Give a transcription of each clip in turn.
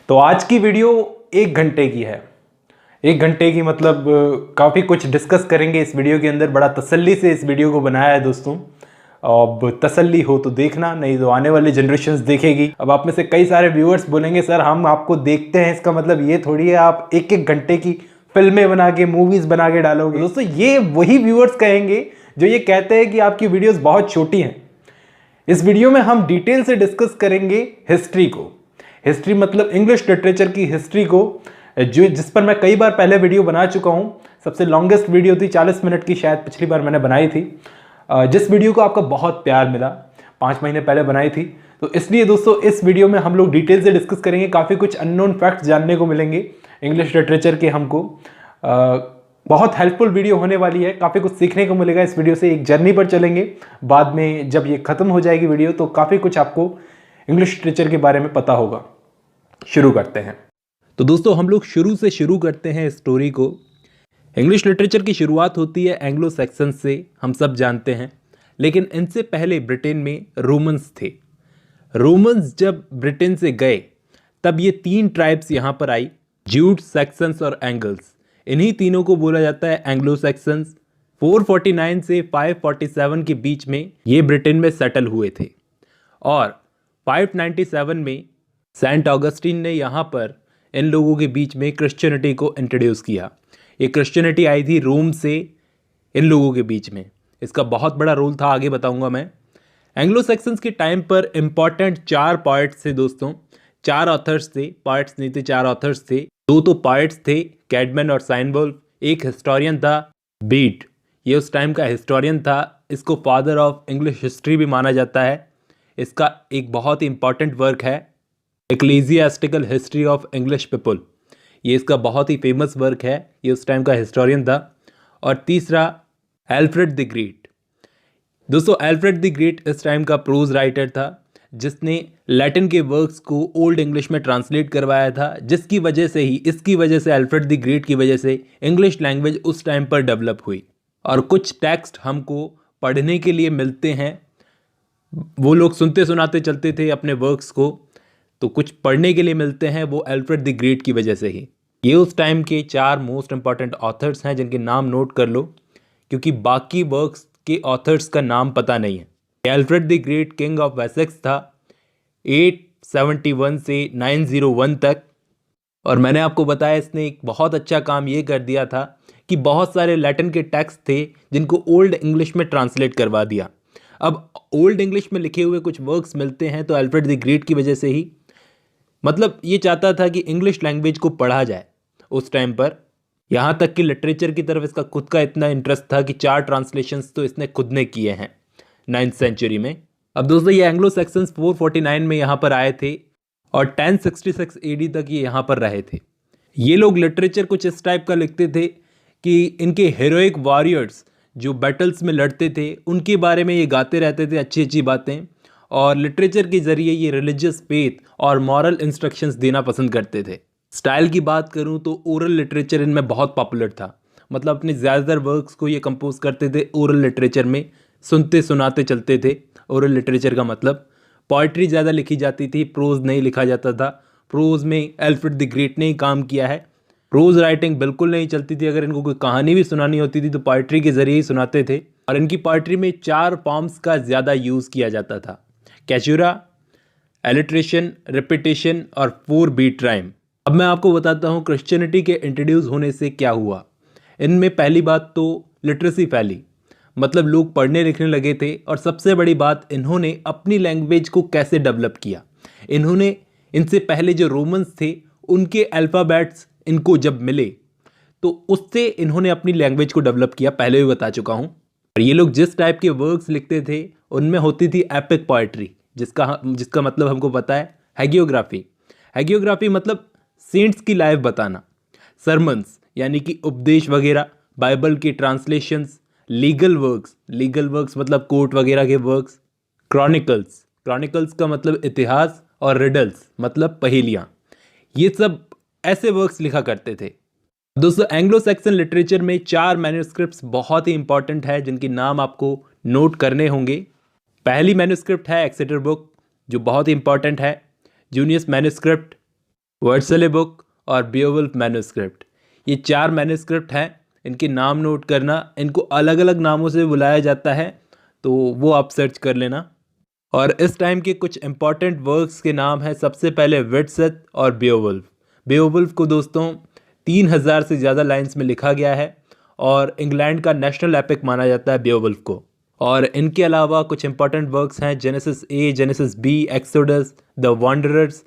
तो आज की वीडियो 1 घंटे की है। 1 घंटे की मतलब काफ़ी कुछ डिस्कस करेंगे इस वीडियो के अंदर। बड़ा तसल्ली से इस वीडियो को बनाया है दोस्तों। अब तसल्ली हो तो देखना, नहीं तो आने वाली जनरेशन्स देखेगी। अब आप में से कई सारे व्यूअर्स बोलेंगे सर हम आपको देखते हैं, इसका मतलब ये थोड़ी है आप 1-1 घंटे की फिल्में बना के मूवीज बना के डालोगे। दोस्तों ये वही व्यूअर्स कहेंगे जो ये कहते हैं कि आपकी वीडियोस बहुत छोटी हैं। इस वीडियो में हम डिटेल से डिस्कस करेंगे हिस्ट्री को। हिस्ट्री मतलब इंग्लिश लिटरेचर की हिस्ट्री को, जो जिस पर मैं कई बार पहले वीडियो बना चुका हूं। सबसे लॉन्गेस्ट वीडियो थी 40 मिनट की, शायद पिछली बार मैंने बनाई थी, जिस वीडियो को आपका बहुत प्यार मिला। 5 महीने पहले बनाई थी। तो इसलिए दोस्तों इस वीडियो में हम लोग डिटेल से डिस्कस करेंगे। काफ़ी कुछ अननोन फैक्ट्स जानने को मिलेंगे इंग्लिश लिटरेचर के हमको। बहुत हेल्पफुल वीडियो होने वाली है, काफ़ी कुछ सीखने को मिलेगा इस वीडियो से। एक जर्नी पर चलेंगे, बाद में जब ये खत्म हो जाएगी वीडियो तो काफ़ी कुछ आपको इंग्लिश लिटरेचर के बारे में पता होगा। शुरू करते हैं। तो दोस्तों हम लोग शुरू से शुरू करते हैं स्टोरी को। इंग्लिश लिटरेचर की शुरुआत होती है एंग्लो सैक्सन से, हम सब जानते हैं। लेकिन इनसे पहले ब्रिटेन में रोमन्स थे। रोमन्स जब ब्रिटेन से गए तब ये 3 ट्राइब्स यहाँ पर आई, ज्यूट्स, सैक्सन्स और एंगल्स। इन्हीं तीनों को बोला जाता है एंग्लो सैक्सन्स। 449 से 547 के बीच में ये ब्रिटेन में सेटल हुए थे और 597 में सेंट ऑगस्टीन ने यहाँ पर इन लोगों के बीच में क्रिश्चियनिटी को इंट्रोड्यूस किया। ये क्रिश्चियनिटी आई थी रोम से इन लोगों के बीच में। इसका बहुत बड़ा रोल था, आगे बताऊंगा मैं। एंग्लो सैक्सन्स के टाइम पर इंपॉर्टेंट 4 पोएट्स थे दोस्तों। 4 ऑथर्स थे, पोएट्स नहीं थे, 4 ऑथर्स थे। 2 तो पोएट्स थे, कैडमैन और साइनवोल्फ। एक हिस्टोरियन था, बीट। ये उस टाइम का हिस्टोरियन था। इसको फादर ऑफ इंग्लिश हिस्ट्री भी माना जाता है। इसका एक बहुत ही इंपॉर्टेंट वर्क है इक्लेसियास्टिकल हिस्ट्री ऑफ इंग्लिश पीपल। ये इसका बहुत ही फेमस वर्क है। ये उस टाइम का हिस्टोरियन था। और तीसरा एल्फ्रेड द ग्रेट। दोस्तों एल्फ्रेड द ग्रेट इस टाइम का प्रोज राइटर था, जिसने लैटिन के वर्क्स को ओल्ड इंग्लिश में ट्रांसलेट करवाया था, जिसकी वजह से ही, इसकी वजह से, एल्फ्रेड द ग्रेट की वजह से इंग्लिश लैंग्वेज उस टाइम पर डेवलप हुई। और कुछ टेक्स्ट हमको पढ़ने के लिए मिलते हैं। वो लोग सुनते सुनाते चलते थे अपने वर्क्स को, तो कुछ पढ़ने के लिए मिलते हैं वो एल्फ्रेड द ग्रेट की वजह से ही। ये उस टाइम के 4 मोस्ट इंपॉर्टेंट ऑथर्स हैं जिनके नाम नोट कर लो, क्योंकि बाकी वर्क्स के ऑथर्स का नाम पता नहीं है। Alfred the great king of Wessex था 871 से 901 तक। और मैंने आपको बताया इसने एक बहुत अच्छा काम ये कर दिया था कि बहुत सारे लैटिन के टेक्स्ट थे जिनको ओल्ड इंग्लिश में ट्रांसलेट करवा दिया। अब ओल्ड इंग्लिश में लिखे हुए कुछ वर्क्स मिलते हैं तो एल्फ्रेड द ग्रेट की वजह से ही, मतलब ये चाहता था कि इंग्लिश लैंग्वेज को पढ़ा जाए उस टाइम पर। यहाँ तक कि लिटरेचर की तरफ इसका खुद का इतना इंटरेस्ट था कि 4 ट्रांसलेशंस तो इसने खुद ने किए हैं 9th सेंचुरी में। अब दोस्तों ये एंग्लो सैक्सन्स 449 में यहाँ पर आए थे और 1066 एडी तक ये यहाँ पर रहे थे। ये लोग लिटरेचर कुछ इस टाइप का लिखते थे कि इनके हीरोइक वॉरियर्स जो बैटल्स में लड़ते थे उनके बारे में ये गाते रहते थे अच्छी अच्छी बातें। और लिटरेचर के ज़रिए ये रिलीजियस फेथ और मॉरल इंस्ट्रक्शंस देना पसंद करते थे। स्टाइल की बात करूँ तो ओरल लिटरेचर इनमें बहुत पॉपुलर था। मतलब अपने ज़्यादातर वर्क्स को ये कंपोज करते थे ओरल लिटरेचर में, सुनते सुनाते चलते थे। ओरल लिटरेचर का मतलब पोइट्री ज़्यादा लिखी जाती थी, प्रोज नहीं लिखा जाता था। प्रोज में एल्फ्रेड द ग्रेट ने ही काम किया है। प्रोज राइटिंग बिल्कुल नहीं चलती थी। अगर इनको कोई कहानी भी सुनानी होती थी तो पोइट्री के ज़रिए ही सुनाते थे। और इनकी पोइट्री में 4 फॉर्म्स का ज़्यादा यूज़ किया जाता था, कैचुरा, एलिट्रेशन, रिपीटेशन और 4 बीट राइम। अब मैं आपको बताता हूँ क्रिश्चियनिटी के इंट्रोड्यूस होने से क्या हुआ। इनमें पहली बात तो लिटरेसी फैली, मतलब लोग पढ़ने लिखने लगे थे। और सबसे बड़ी बात, इन्होंने अपनी लैंग्वेज को कैसे डेवलप किया। इन्होंने, इनसे पहले जो रोमन्स थे उनके अल्फ़ाबेट्स इनको जब मिले तो उससे इन्होंने अपनी लैंग्वेज को डेवलप किया, पहले भी बता चुका हूँ। और ये लोग जिस टाइप के वर्क्स लिखते थे उनमें होती थी एपिक पोएट्री, जिसका मतलब हमको पता है हैगियोग्राफी। हैगियोग्राफी मतलब सेंट्स की लाइफ बताना। सरमन्स यानी कि उपदेश वगैरह, बाइबल के ट्रांसलेशंस, लीगल वर्क्स मतलब कोर्ट वगैरह के वर्क्स, क्रॉनिकल्स का मतलब इतिहास, और रिडल्स मतलब पहेलियाँ। ये सब ऐसे वर्क्स लिखा करते थे। दोस्तों एंग्लो सैक्सन लिटरेचर में 4 मैन्युस्क्रिप्ट्स बहुत ही इंपॉर्टेंट है जिनके नाम आपको नोट करने होंगे। पहली मैन्युस्क्रिप्ट है एक्सेटर बुक, जो बहुत ही इंपॉर्टेंट है। जूनियस मैन्युस्क्रिप्ट, वर्सले बुक और बियोवुल्फ मैन्युस्क्रिप्ट। ये 4 मैन्युस्क्रिप्ट हैं। इनके नाम नोट करना, इनको अलग अलग नामों से बुलाया जाता है, तो वो आप सर्च कर लेना। और इस टाइम के कुछ इंपॉर्टेंट वर्क्स के नाम हैं। सबसे पहले विट्सेथ और बियोवुल्फ। बियोवुल्फ को दोस्तों 3000 से ज़्यादा लाइंस में लिखा गया है और इंग्लैंड का नेशनल एपिक माना जाता है बियोवुल्फ को। और इनके अलावा कुछ इंपॉर्टेंट वर्क्स हैं Genesis A, Genesis B, Exodus, the wanderers,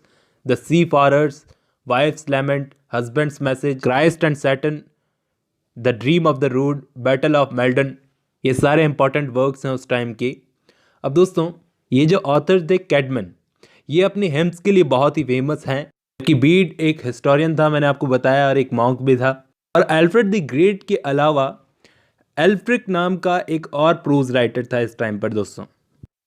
the seafarers, wife's lament, husband's message, Christ and Satan, the dream of the rood, battle of Maldon. ये सारे इंपॉर्टेंट वर्क्स हैं उस टाइम के। अब दोस्तों ये जो ऑथर थे कैडमन, ये अपनी हिम्स के लिए बहुत ही फेमस हैं। कि बीड एक हिस्टोरियन था, मैंने आपको बताया, और एक मॉन्क भी था। और एल्फ्रेड द ग्रेट के अलावा एल्फ्रिक नाम का एक और प्रोज राइटर था इस टाइम पर दोस्तों।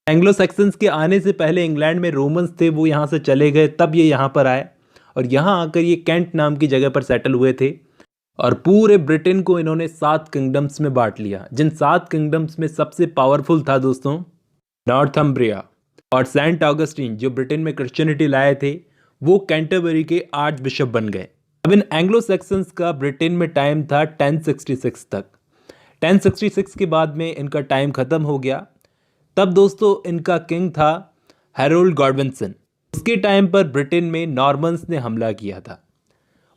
एंग्लो सैक्सन्स के आने से पहले इंग्लैंड में रोमन्स थे, वो यहाँ से चले गए, तब ये यहाँ पर आए और यहाँ आकर ये कैंट नाम की जगह पर सेटल हुए थे। और पूरे ब्रिटेन को इन्होंने 7 किंगडम्स में बांट लिया, जिन 7 किंगडम्स में सबसे पावरफुल था दोस्तों नॉर्थम्ब्रिया। और सेंट ऑगस्टीन जो ब्रिटेन में क्रिश्चियनिटी लाए थे, वो कैंटरबरी के आर्च बिशप बन गए। अब इन एंग्लो सैक्सन्स का ब्रिटेन में टाइम था 1066 तक। 1066 के बाद में इनका टाइम ख़त्म हो गया। तब दोस्तों इनका किंग था हैरोल्ड गॉडविंसन। उसके टाइम पर ब्रिटेन में नॉर्मन्स ने हमला किया था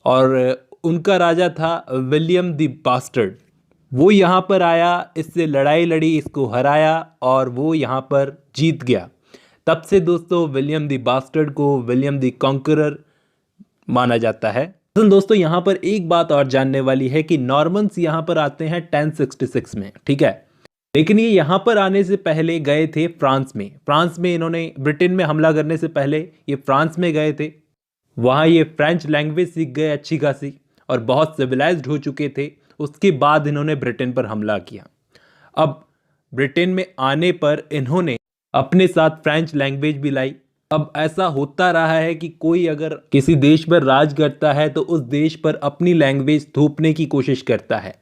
और उनका राजा था विलियम द बास्टर्ड। वो यहाँ पर आया, इससे लड़ाई लड़ी, इसको हराया और वो यहाँ पर जीत गया। तब से दोस्तों विलियम द बास्टर्ड को विलियम द कॉन्करर माना जाता है। दोस्तों यहाँ पर एक बात और जानने वाली है कि नॉर्मन्स यहाँ पर आते हैं 1066 में, ठीक है, लेकिन ये यहाँ पर आने से पहले गए थे फ्रांस में। फ्रांस में इन्होंने ब्रिटेन में हमला करने से पहले ये फ्रांस में गए थे। वहाँ ये फ्रेंच लैंग्वेज सीख गए अच्छी खासी और बहुत सिविलाइज्ड हो चुके थे। उसके बाद इन्होंने ब्रिटेन पर हमला किया। अब ब्रिटेन में आने पर इन्होंने अपने साथ फ्रेंच लैंग्वेज भी लाई। अब ऐसा होता रहा है कि कोई अगर किसी देश पर राज करता है तो उस देश पर अपनी लैंग्वेज थोपने की कोशिश करता है।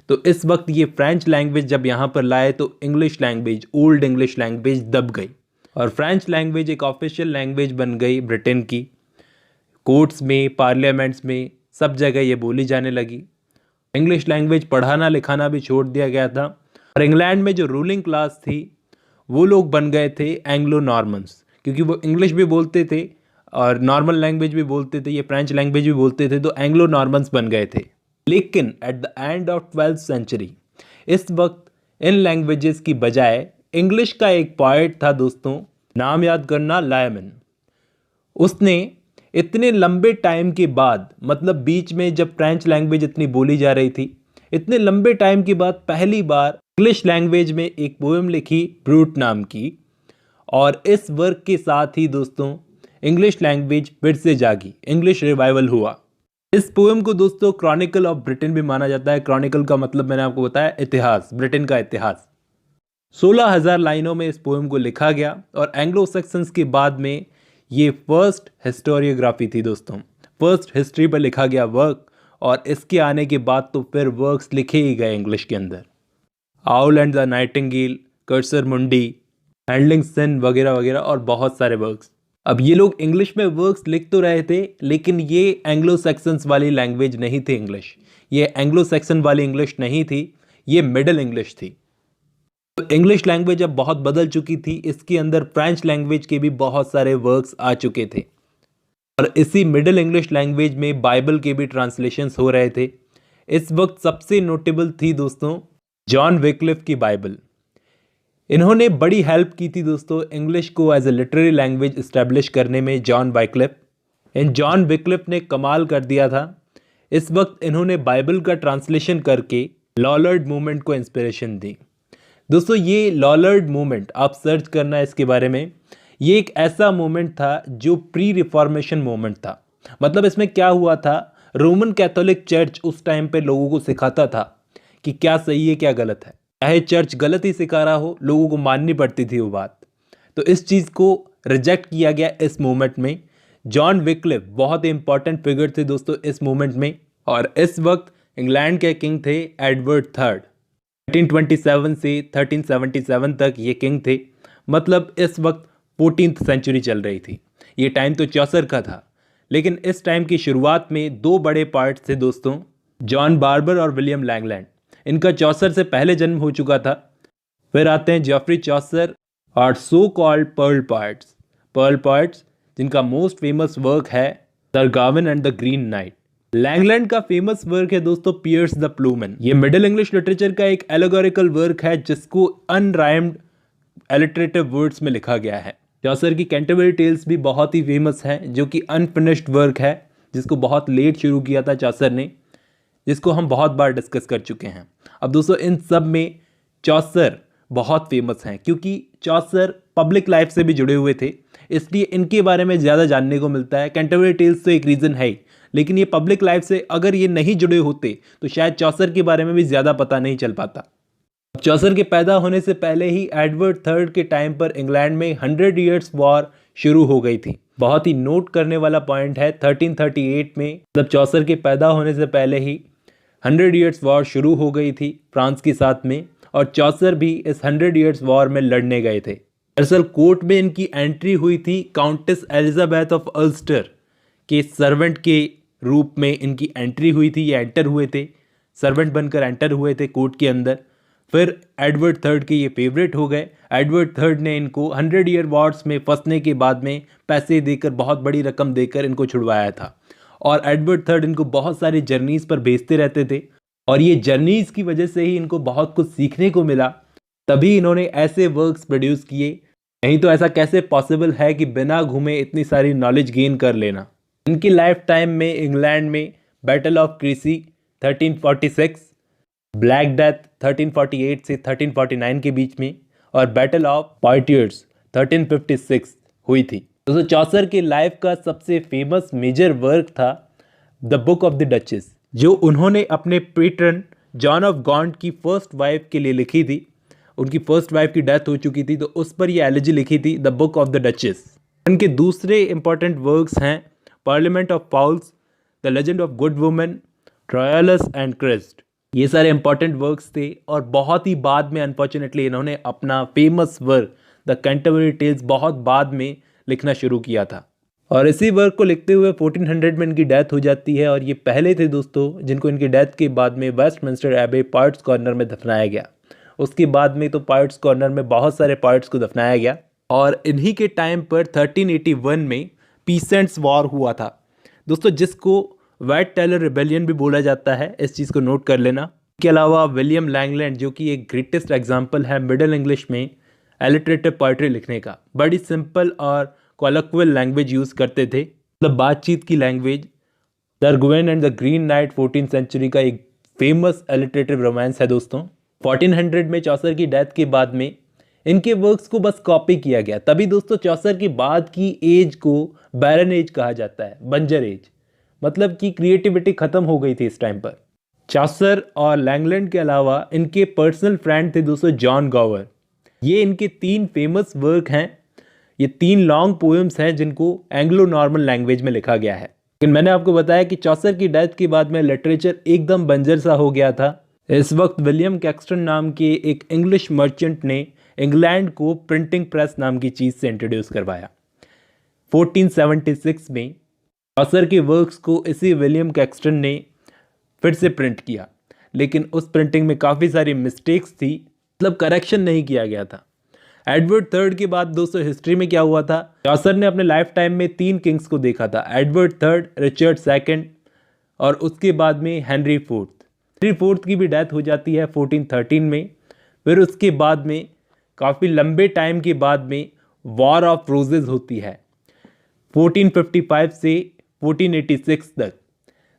तो इस वक्त ये फ्रेंच लैंग्वेज जब यहाँ पर लाए तो English language, old English language दब गई और फ्रेंच लैंग्वेज एक ऑफिशियल लैंग्वेज बन गई ब्रिटेन की। कोर्ट्स में, पार्लियामेंट्स में, सब जगह ये बोली जाने लगी। इंग्लिश लैंग्वेज पढ़ाना लिखाना भी छोड़ दिया गया था और इंग्लैंड में जो रूलिंग क्लास थी वो लोग बन गए थे एंग्लो नॉर्मन्स, क्योंकि वो इंग्लिश भी बोलते थे और नॉर्मल लैंग्वेज भी बोलते थे, ये फ्रेंच लैंग्वेज भी बोलते थे, तो एंग्लो नॉर्मन्स बन गए थे। लेकिन at the end of 12th century इस वक्त इन लैंग्वेजेस की बजाय इंग्लिश का एक पोएट था दोस्तों, नाम याद करना, लायमन। उसने इतने लंबे टाइम के बाद, मतलब बीच में जब फ्रेंच लैंग्वेज इतनी बोली जा रही थी, इतने लंबे टाइम के बाद पहली बार इंग्लिश लैंग्वेज में एक पोएम लिखी ब्रूट नाम की। और इस वर्क के साथ ही दोस्तों इंग्लिश लैंग्वेज फिर से जागी, इंग्लिश रिवाइवल हुआ। इस पोएम को दोस्तों क्रॉनिकल ऑफ ब्रिटेन भी माना जाता है। क्रॉनिकल का मतलब मैंने आपको बताया इतिहास, ब्रिटेन का इतिहास। 16,000 लाइनों में इस पोएम को लिखा गया और एंग्लो सैक्सन्स के बाद में ये फर्स्ट हिस्टोरियोग्राफी थी दोस्तों, फर्स्ट हिस्ट्री पर लिखा गया वर्क। और इसके आने के बाद तो फिर वर्क्स लिखे ही गए इंग्लिश के अंदर। Owl and the Nightingale, cursor मुंडी, हैंडलिंग सिन वगैरह वगैरह और बहुत सारे वर्क्स। अब ये लोग इंग्लिश में वर्क्स लिख तो रहे थे, लेकिन ये एंग्लो सैक्सन्स वाली लैंग्वेज नहीं थी इंग्लिश। ये एंग्लो सैक्सन वाली इंग्लिश नहीं थी, ये मिडिल इंग्लिश थी। इंग्लिश लैंग्वेज अब बहुत बदल चुकी थी, इसके अंदर फ्रेंच लैंग्वेज के भी बहुत सारे वर्क्स आ चुके थे और इसी मिडिल इंग्लिश लैंग्वेज में बाइबल के भी ट्रांसलेशंस हो रहे थे। इस वक्त सबसे नोटेबल थी दोस्तों जॉन विक्लिफ की बाइबल। इन्होंने बड़ी हेल्प की थी दोस्तों इंग्लिश को as a literary language establish करने में, जॉन विक्लिफ। इन जॉन विक्लिफ ने कमाल कर दिया था। इस वक्त इन्होंने बाइबल का ट्रांसलेशन करके लॉलर्ड मूवमेंट को इंस्पिरेशन दी। दोस्तों ये लॉलर्ड मूवमेंट आप सर्च करना इसके बारे में, ये एक ऐसा मूवमेंट था जो प्री रिफॉर्मेशन मूवमेंट था। मतलब इसमें क्या हुआ था, रोमन कैथोलिक चर्च उस टाइम पे लोगों को सिखाता था कि क्या सही है क्या गलत है। चाहे चर्च गलत ही सिखा रहा हो, लोगों को माननी पड़ती थी वो बात। तो इस चीज़ को रिजेक्ट किया गया इस मूवमेंट में। जॉन विक्लिफ बहुत इंपॉर्टेंट फिगर थे दोस्तों इस मूवमेंट में। और इस वक्त इंग्लैंड के किंग थे एडवर्ड थर्ड। 1327 से 1377 तक ये किंग थे। मतलब इस वक्त 14th सेंचुरी चल रही थी। ये टाइम तो चौसर का था, लेकिन इस टाइम की शुरुआत में दो बड़े पार्ट थे दोस्तों, जॉन बार्बर और विलियम लैंगलैंड। इनका चौसर से पहले जन्म हो चुका था। फिर आते हैं जेफरी चौसर और सो कॉल्ड पर्ल पार्ट्स जिनका मोस्ट फेमस वर्क है the Gawain and the Green Knight. Langland का फेमस वर्क है दोस्तों पियर्स द प्लूमन। ये मिडिल इंग्लिश लिटरेचर का एक एलेगोरिकल वर्क है जिसको अनराइम्ड एलिटरेटिव वर्ड्स में लिखा गया है। चौसर की कैंटरबरी टेल्स भी बहुत ही फेमस है जो कि अनफिनिश्ड वर्क है, जिसको बहुत लेट शुरू किया था चौसर ने, जिसको हम बहुत बार डिस्कस कर चुके हैं। अब दोस्तों इन सब में चौसर बहुत फेमस हैं क्योंकि चौसर पब्लिक लाइफ से भी जुड़े हुए थे, इसलिए इनके बारे में ज़्यादा जानने को मिलता है। कैंटरबरी टेल्स तो एक रीज़न है ही, लेकिन ये पब्लिक लाइफ से अगर ये नहीं जुड़े होते तो शायद चौसर के बारे में भी ज़्यादा पता नहीं चल पाता। चौसर के पैदा होने से पहले ही एडवर्ड थर्ड के टाइम पर इंग्लैंड में 100 ईयर्स वॉर शुरू हो गई थी। बहुत ही नोट करने वाला पॉइंट है 1338 में, मतलब चौसर के पैदा होने से पहले ही 100 ईयर्स वॉर शुरू हो गई थी फ्रांस के साथ में, और चौसर भी इस 100 ईयर्स वॉर में लड़ने गए थे। दरअसल कोर्ट में इनकी एंट्री हुई थी काउंटेस एलिजाबेथ ऑफ अल्स्टर के सर्वेंट के रूप में। इनकी एंट्री हुई थी, ये एंटर हुए थे, सर्वेंट बनकर एंटर हुए थे कोर्ट के अंदर। फिर एडवर्ड थर्ड के ये फेवरेट हो गए। एडवर्ड थर्ड ने इनको 100 ईयर वॉर्स में फंसने के बाद में पैसे देकर, बहुत बड़ी रकम देकर इनको छुड़वाया था, और एडवर्ड थर्ड इनको बहुत सारी जर्नीज़ पर भेजते रहते थे, और ये जर्नीज़ की वजह से ही इनको बहुत कुछ सीखने को मिला, तभी इन्होंने ऐसे वर्क्स प्रोड्यूस किए। नहीं तो ऐसा कैसे पॉसिबल है कि बिना घूमे इतनी सारी नॉलेज गेन कर लेना। इनकी लाइफ टाइम में इंग्लैंड में battle of Creasey 1346, black death 1348 से 1349 के बीच में, और बैटल ऑफ पॉइटियर्स 1356 हुई थी। दोस्तों चौसर के लाइफ का सबसे फेमस मेजर वर्क था the book of the duchess, जो उन्होंने अपने पेट्रन जॉन ऑफ गॉन्ट की फर्स्ट वाइफ के लिए लिखी थी। उनकी फर्स्ट वाइफ की डेथ हो चुकी थी, तो उस पर ये एलिजी लिखी थी, the book of the duchess. इनके दूसरे इंपॉर्टेंट वर्क्स हैं parliament of fowls, the legend of good woman, Troilus and Criseyde. ये सारे इंपॉर्टेंट वर्क्स थे, और बहुत ही बाद में अनफॉर्चुनेटली इन्होंने अपना famous work the Canterbury Tales बहुत बाद में लिखना शुरू किया था, और इसी वर्क को लिखते हुए 1400 में इनकी डेथ हो जाती है। और ये पहले थे दोस्तों जिनको इनकी डेथ के बाद में वेस्टमिंस्टर एबे पार्ट्स कॉर्नर में दफनाया गया। उसके बाद में तो पार्ट्स कॉर्नर में बहुत सारे पार्ट्स को दफनाया गया, और इन्हीं के टाइम पर 1381 में पीसेंट्स वॉर हुआ था दोस्तों, जिसको व्हाइट टेलर रिबेलियन भी बोला जाता है, इस चीज़ को नोट कर लेना। इसके अलावा विलियम लैंगलैंड जो कि एक ग्रेटेस्ट एग्जाम्पल है मिडिल इंग्लिश में एलिटरेटिव पोइट्री लिखने का, बड़ी सिंपल और कोलक्वल लैंग्वेज यूज़ करते थे, मतलब बातचीत की language. The Gawain and the Green Knight 14th century का एक फेमस एलिटरेटिव रोमांस है दोस्तों। 1400 में चौसर की डेथ के बाद में इनके वर्क्स को बस कॉपी किया गया, तभी दोस्तों चौसर के बाद की एज को बैरन एज कहा जाता है, बंजर एज, मतलब कि क्रिएटिविटी खत्म हो गई थी इस टाइम पर। चौसर और लैंगलैंड के अलावा इनके पर्सनल फ्रेंड थे दोस्तों जॉन गॉवर। ये इनके 3 फेमस वर्क हैं, ये 3 लॉन्ग पोएम्स हैं जिनको एंग्लो नॉर्मन लैंग्वेज में लिखा गया है। लेकिन मैंने आपको बताया कि चौसर की डेथ के बाद में लिटरेचर एकदम बंजर सा हो गया था। इस वक्त विलियम कैक्सटन नाम के एक इंग्लिश मर्चेंट ने इंग्लैंड को प्रिंटिंग प्रेस नाम की चीज़ से इंट्रोड्यूस करवाया। 1476 में चौसर के वर्क्स को इसी विलियम कैक्सटन ने फिर से प्रिंट किया, लेकिन उस प्रिंटिंग में काफ़ी सारी मिस्टेक्स थी, मतलब करेक्शन नहीं किया गया था। एडवर्ड थर्ड के बाद दोस्तों हिस्ट्री में क्या हुआ था, चौसर ने अपने लाइफ टाइम में 3 किंग्स को देखा था, एडवर्ड थर्ड, रिचर्ड सेकंड, और उसके बाद में हेनरी फोर्थ की भी डेथ हो जाती है 1413 में। फिर उसके बाद में काफ़ी लंबे टाइम के बाद में वॉर ऑफ रोजेज होती है 1455 से 1486 तक।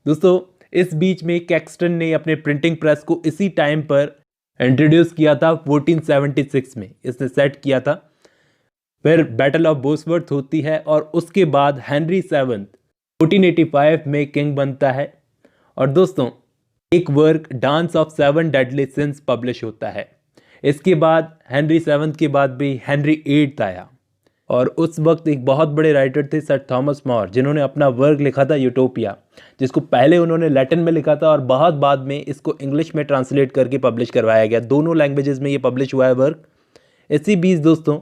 दोस्तों इस बीच में कैक्सटन ने अपने प्रिंटिंग प्रेस को इसी टाइम पर इंट्रोड्यूस किया था 1476 में, इसने सेट किया था। फिर बैटल ऑफ बोसवर्थ होती है, और उसके बाद हेनरी 7 1485 में किंग बनता है। और दोस्तों एक work dance of 7 deadly since publish होता है। इसके बाद हेनरी 7 के बाद भी हेनरी 8 आया, और उस वक्त एक बहुत बड़े राइटर थे सर थॉमस मोर, जिन्होंने अपना वर्क लिखा था यूटोपिया, जिसको पहले उन्होंने लैटिन में लिखा था और बहुत बाद में इसको इंग्लिश में ट्रांसलेट करके पब्लिश करवाया गया। दोनों लैंग्वेजेस में ये पब्लिश हुआ है वर्क। इसी बीच दोस्तों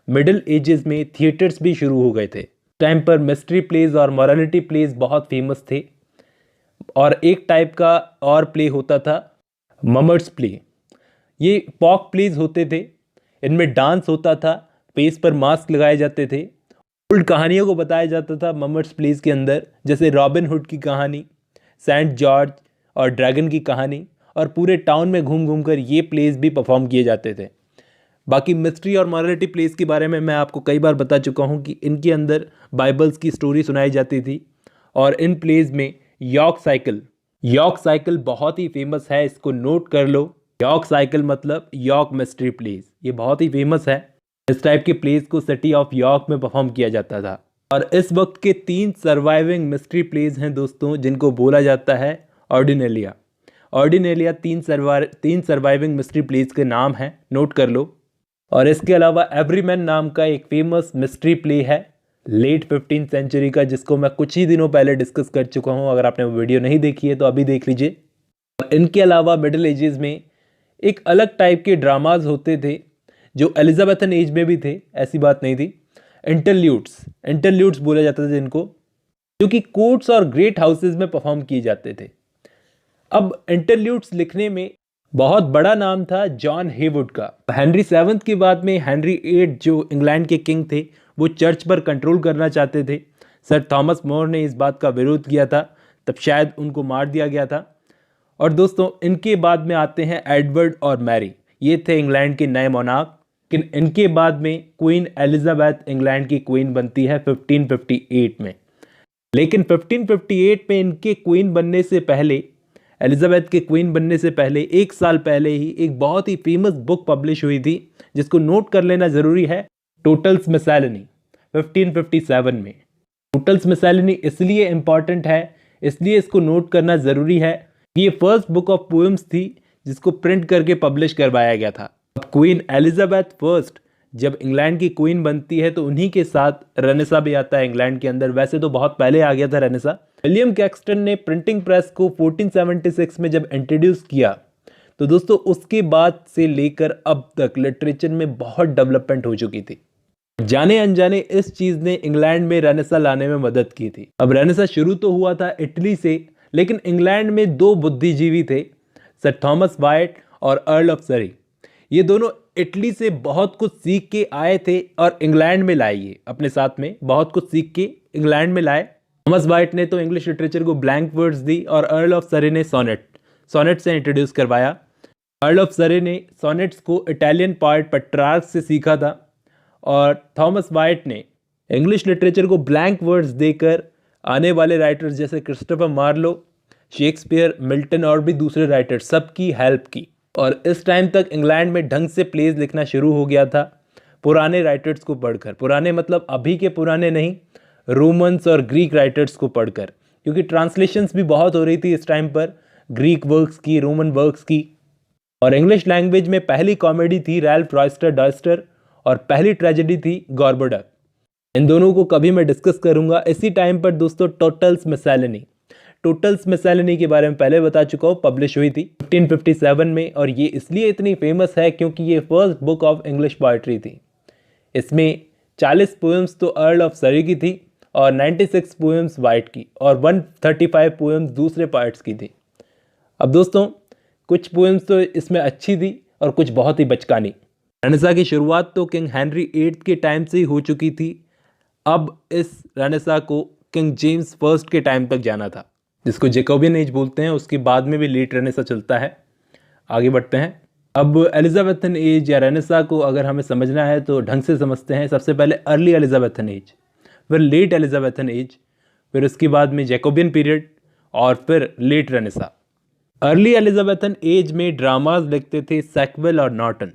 मिडिल एजेस में थिएटर्स भी शुरू हो गए थे। टाइम पर मिस्ट्री प्लेज और मॉरलिटी प्लेज बहुत फेमस थे। और एक टाइप का और प्ले होता था ममर्स प्ले। ये पॉक प्लेज होते थे, इनमें डांस होता था, फेस पर मास्क लगाए जाते थे, ओल्ड कहानियों को बताया जाता था ममर्स प्लेज के अंदर, जैसे रॉबिन हुड की कहानी, सेंट जॉर्ज और ड्रैगन की कहानी, और पूरे टाउन में घूम घूम कर ये प्लेज भी परफॉर्म किए जाते थे। बाकी मिस्ट्री और मॉरलिटी प्लेस के बारे में मैं आपको कई बार बता चुका हूँ कि इनके अंदर बाइबल्स की स्टोरी सुनाई जाती थी। और इन प्लेस में यॉर्क साइकिल बहुत ही फेमस है, इसको नोट कर लो। यॉर्क साइकिल मतलब यॉर्क मिस्ट्री प्लेस, ये बहुत ही फेमस है। इस टाइप के प्लेस को सिटी ऑफ यॉर्क में परफॉर्म किया जाता था। और इस वक्त के 3 सर्वाइविंग मिस्ट्री प्लेस हैं दोस्तों, जिनको बोला जाता है ऑर्डिनेलिया। 3 सर्वाइविंग मिस्ट्री प्लेस के नाम हैं, नोट कर लो। और इसके अलावा एवरीमैन नाम का एक फेमस मिस्ट्री प्ले है लेट 15th सेंचुरी का, जिसको मैं कुछ ही दिनों पहले डिस्कस कर चुका हूं। अगर आपने वो वीडियो नहीं देखी है तो अभी देख लीजिए। और इनके अलावा मिडिल एजेस में एक अलग टाइप के ड्रामाज होते थे जो एलिजाबेथन एज में भी थे, ऐसी बात नहीं थी। इंटरल्यूड्स बोला जाता था जिनको, जो कि कोर्ट्स और ग्रेट हाउसेज में परफॉर्म किए जाते थे। अब इंटरल्यूड्स लिखने में बहुत बड़ा नाम था जॉन हेवुड का। हेनरी 7 के बाद में हेनरी 8 जो इंग्लैंड के किंग थे, वो चर्च पर कंट्रोल करना चाहते थे। सर थॉमस मोर ने इस बात का विरोध किया था, तब शायद उनको मार दिया गया था। और दोस्तों इनके बाद में आते हैं एडवर्ड और मैरी, ये थे इंग्लैंड के नए मोनार्क। लेकिन इनके बाद में क्वीन एलिजाबेथ इंग्लैंड की क्वीन बनती है 1558 में। लेकिन 1558 में इनके क्वीन बनने से पहले, एलिजाबेथ के क्वीन बनने से पहले 1 साल पहले ही एक बहुत ही फेमस बुक पब्लिश हुई थी, जिसको नोट कर लेना ज़रूरी है, टोटल्स मिसैलिनी 1557 में। टोटल्स मिसैलिनी इसलिए इम्पॉर्टेंट है, इसलिए इसको नोट करना ज़रूरी है। ये फर्स्ट बुक ऑफ पोएम्स थी जिसको प्रिंट करके पब्लिश करवाया गया था। अब क्वीन एलिजाबेथ फर्स्ट जब इंग्लैंड की क्वीन बनती है तो उन्हीं के साथ रेनेसा भी आता है इंग्लैंड के अंदर। वैसे तो बहुत पहले आ गया था रेनेसा। विलियम कैक्सटन ने प्रिंटिंग प्रेस को 1476 में जब इंट्रोड्यूस किया, तो दोस्तों उसके बाद से लेकर अब तक लिटरेचर में बहुत डेवलपमेंट हो चुकी थी। जाने अनजाने इस चीज़ ने इंग्लैंड में रेनेसा लाने में मदद की थी। अब रेनेसा शुरू तो हुआ था इटली से, लेकिन इंग्लैंड में 2 बुद्धिजीवी थे, सर थॉमस वाइट और अर्ल ऑफ सरी। ये दोनों इटली से बहुत कुछ सीख के आए थे और इंग्लैंड में लाए, ये अपने साथ में बहुत कुछ सीख के इंग्लैंड में लाए। थॉमस वाइट ने तो इंग्लिश लिटरेचर को ब्लैंक वर्ड्स दी और अर्ल ऑफ सरे ने सोनेट से इंट्रोड्यूस करवाया। अर्ल ऑफ सरे ने सोनेट्स को इटालियन पोएट पेट्रार्क से सीखा था और थॉमस वाइट ने इंग्लिश लिटरेचर को ब्लैंक वर्ड्स देकर आने वाले राइटर्स जैसे क्रिस्टोफर मार्लो, शेक्सपियर, मिल्टन और भी दूसरे राइटर सबकी हेल्प की। और इस टाइम तक इंग्लैंड में ढंग से प्लेज लिखना शुरू हो गया था पुराने राइटर्स को पढ़कर। पुराने मतलब अभी के पुराने नहीं, रोमन्स और ग्रीक राइटर्स को पढ़कर, क्योंकि ट्रांसलेशंस भी बहुत हो रही थी इस टाइम पर, ग्रीक वर्क्स की, रोमन वर्क्स की। और इंग्लिश लैंग्वेज में पहली कॉमेडी थी रैल्फ रॉयस्टर डॉयस्टर और पहली ट्रेजेडी थी गॉर्बोडक। इन दोनों को कभी मैं डिस्कस करूंगा। इसी टाइम पर दोस्तों टोटल्स मिसैलिनी के बारे में पहले बता चुका हूँ, पब्लिश हुई थी 1557 में। और ये इसलिए इतनी फेमस है क्योंकि ये first book of English poetry थी। इसमें 40 पोएम्स तो अर्ल ऑफ सरी की थी और 96 पोएम्स वाइट की और 135 पोएम्स दूसरे पोएट्स की थी। अब दोस्तों कुछ पोएम्स तो इसमें अच्छी थी और कुछ बहुत ही बचकानी। रेनेसा की शुरुआत तो किंग हेनरी 8 के टाइम से ही हो चुकी थी। अब इस रेनेसा को किंग जेम्स फर्स्ट के टाइम तक जाना था, जिसको जैकोबियन एज बोलते हैं। उसके बाद में भी लेट रेनेसा चलता है। आगे बढ़ते हैं। अब एलिजाबेथन एज या रेनेसा को अगर हमें समझना है तो ढंग से समझते हैं। सबसे पहले अर्ली एलिजाबेथन एज, फिर लेट एलिजाबेथन एज, फिर उसके बाद में जैकोबियन पीरियड और फिर late Renaissance. Early Elizabethan age में ड्रामाज लिखते थे सैकविल और नॉर्टन।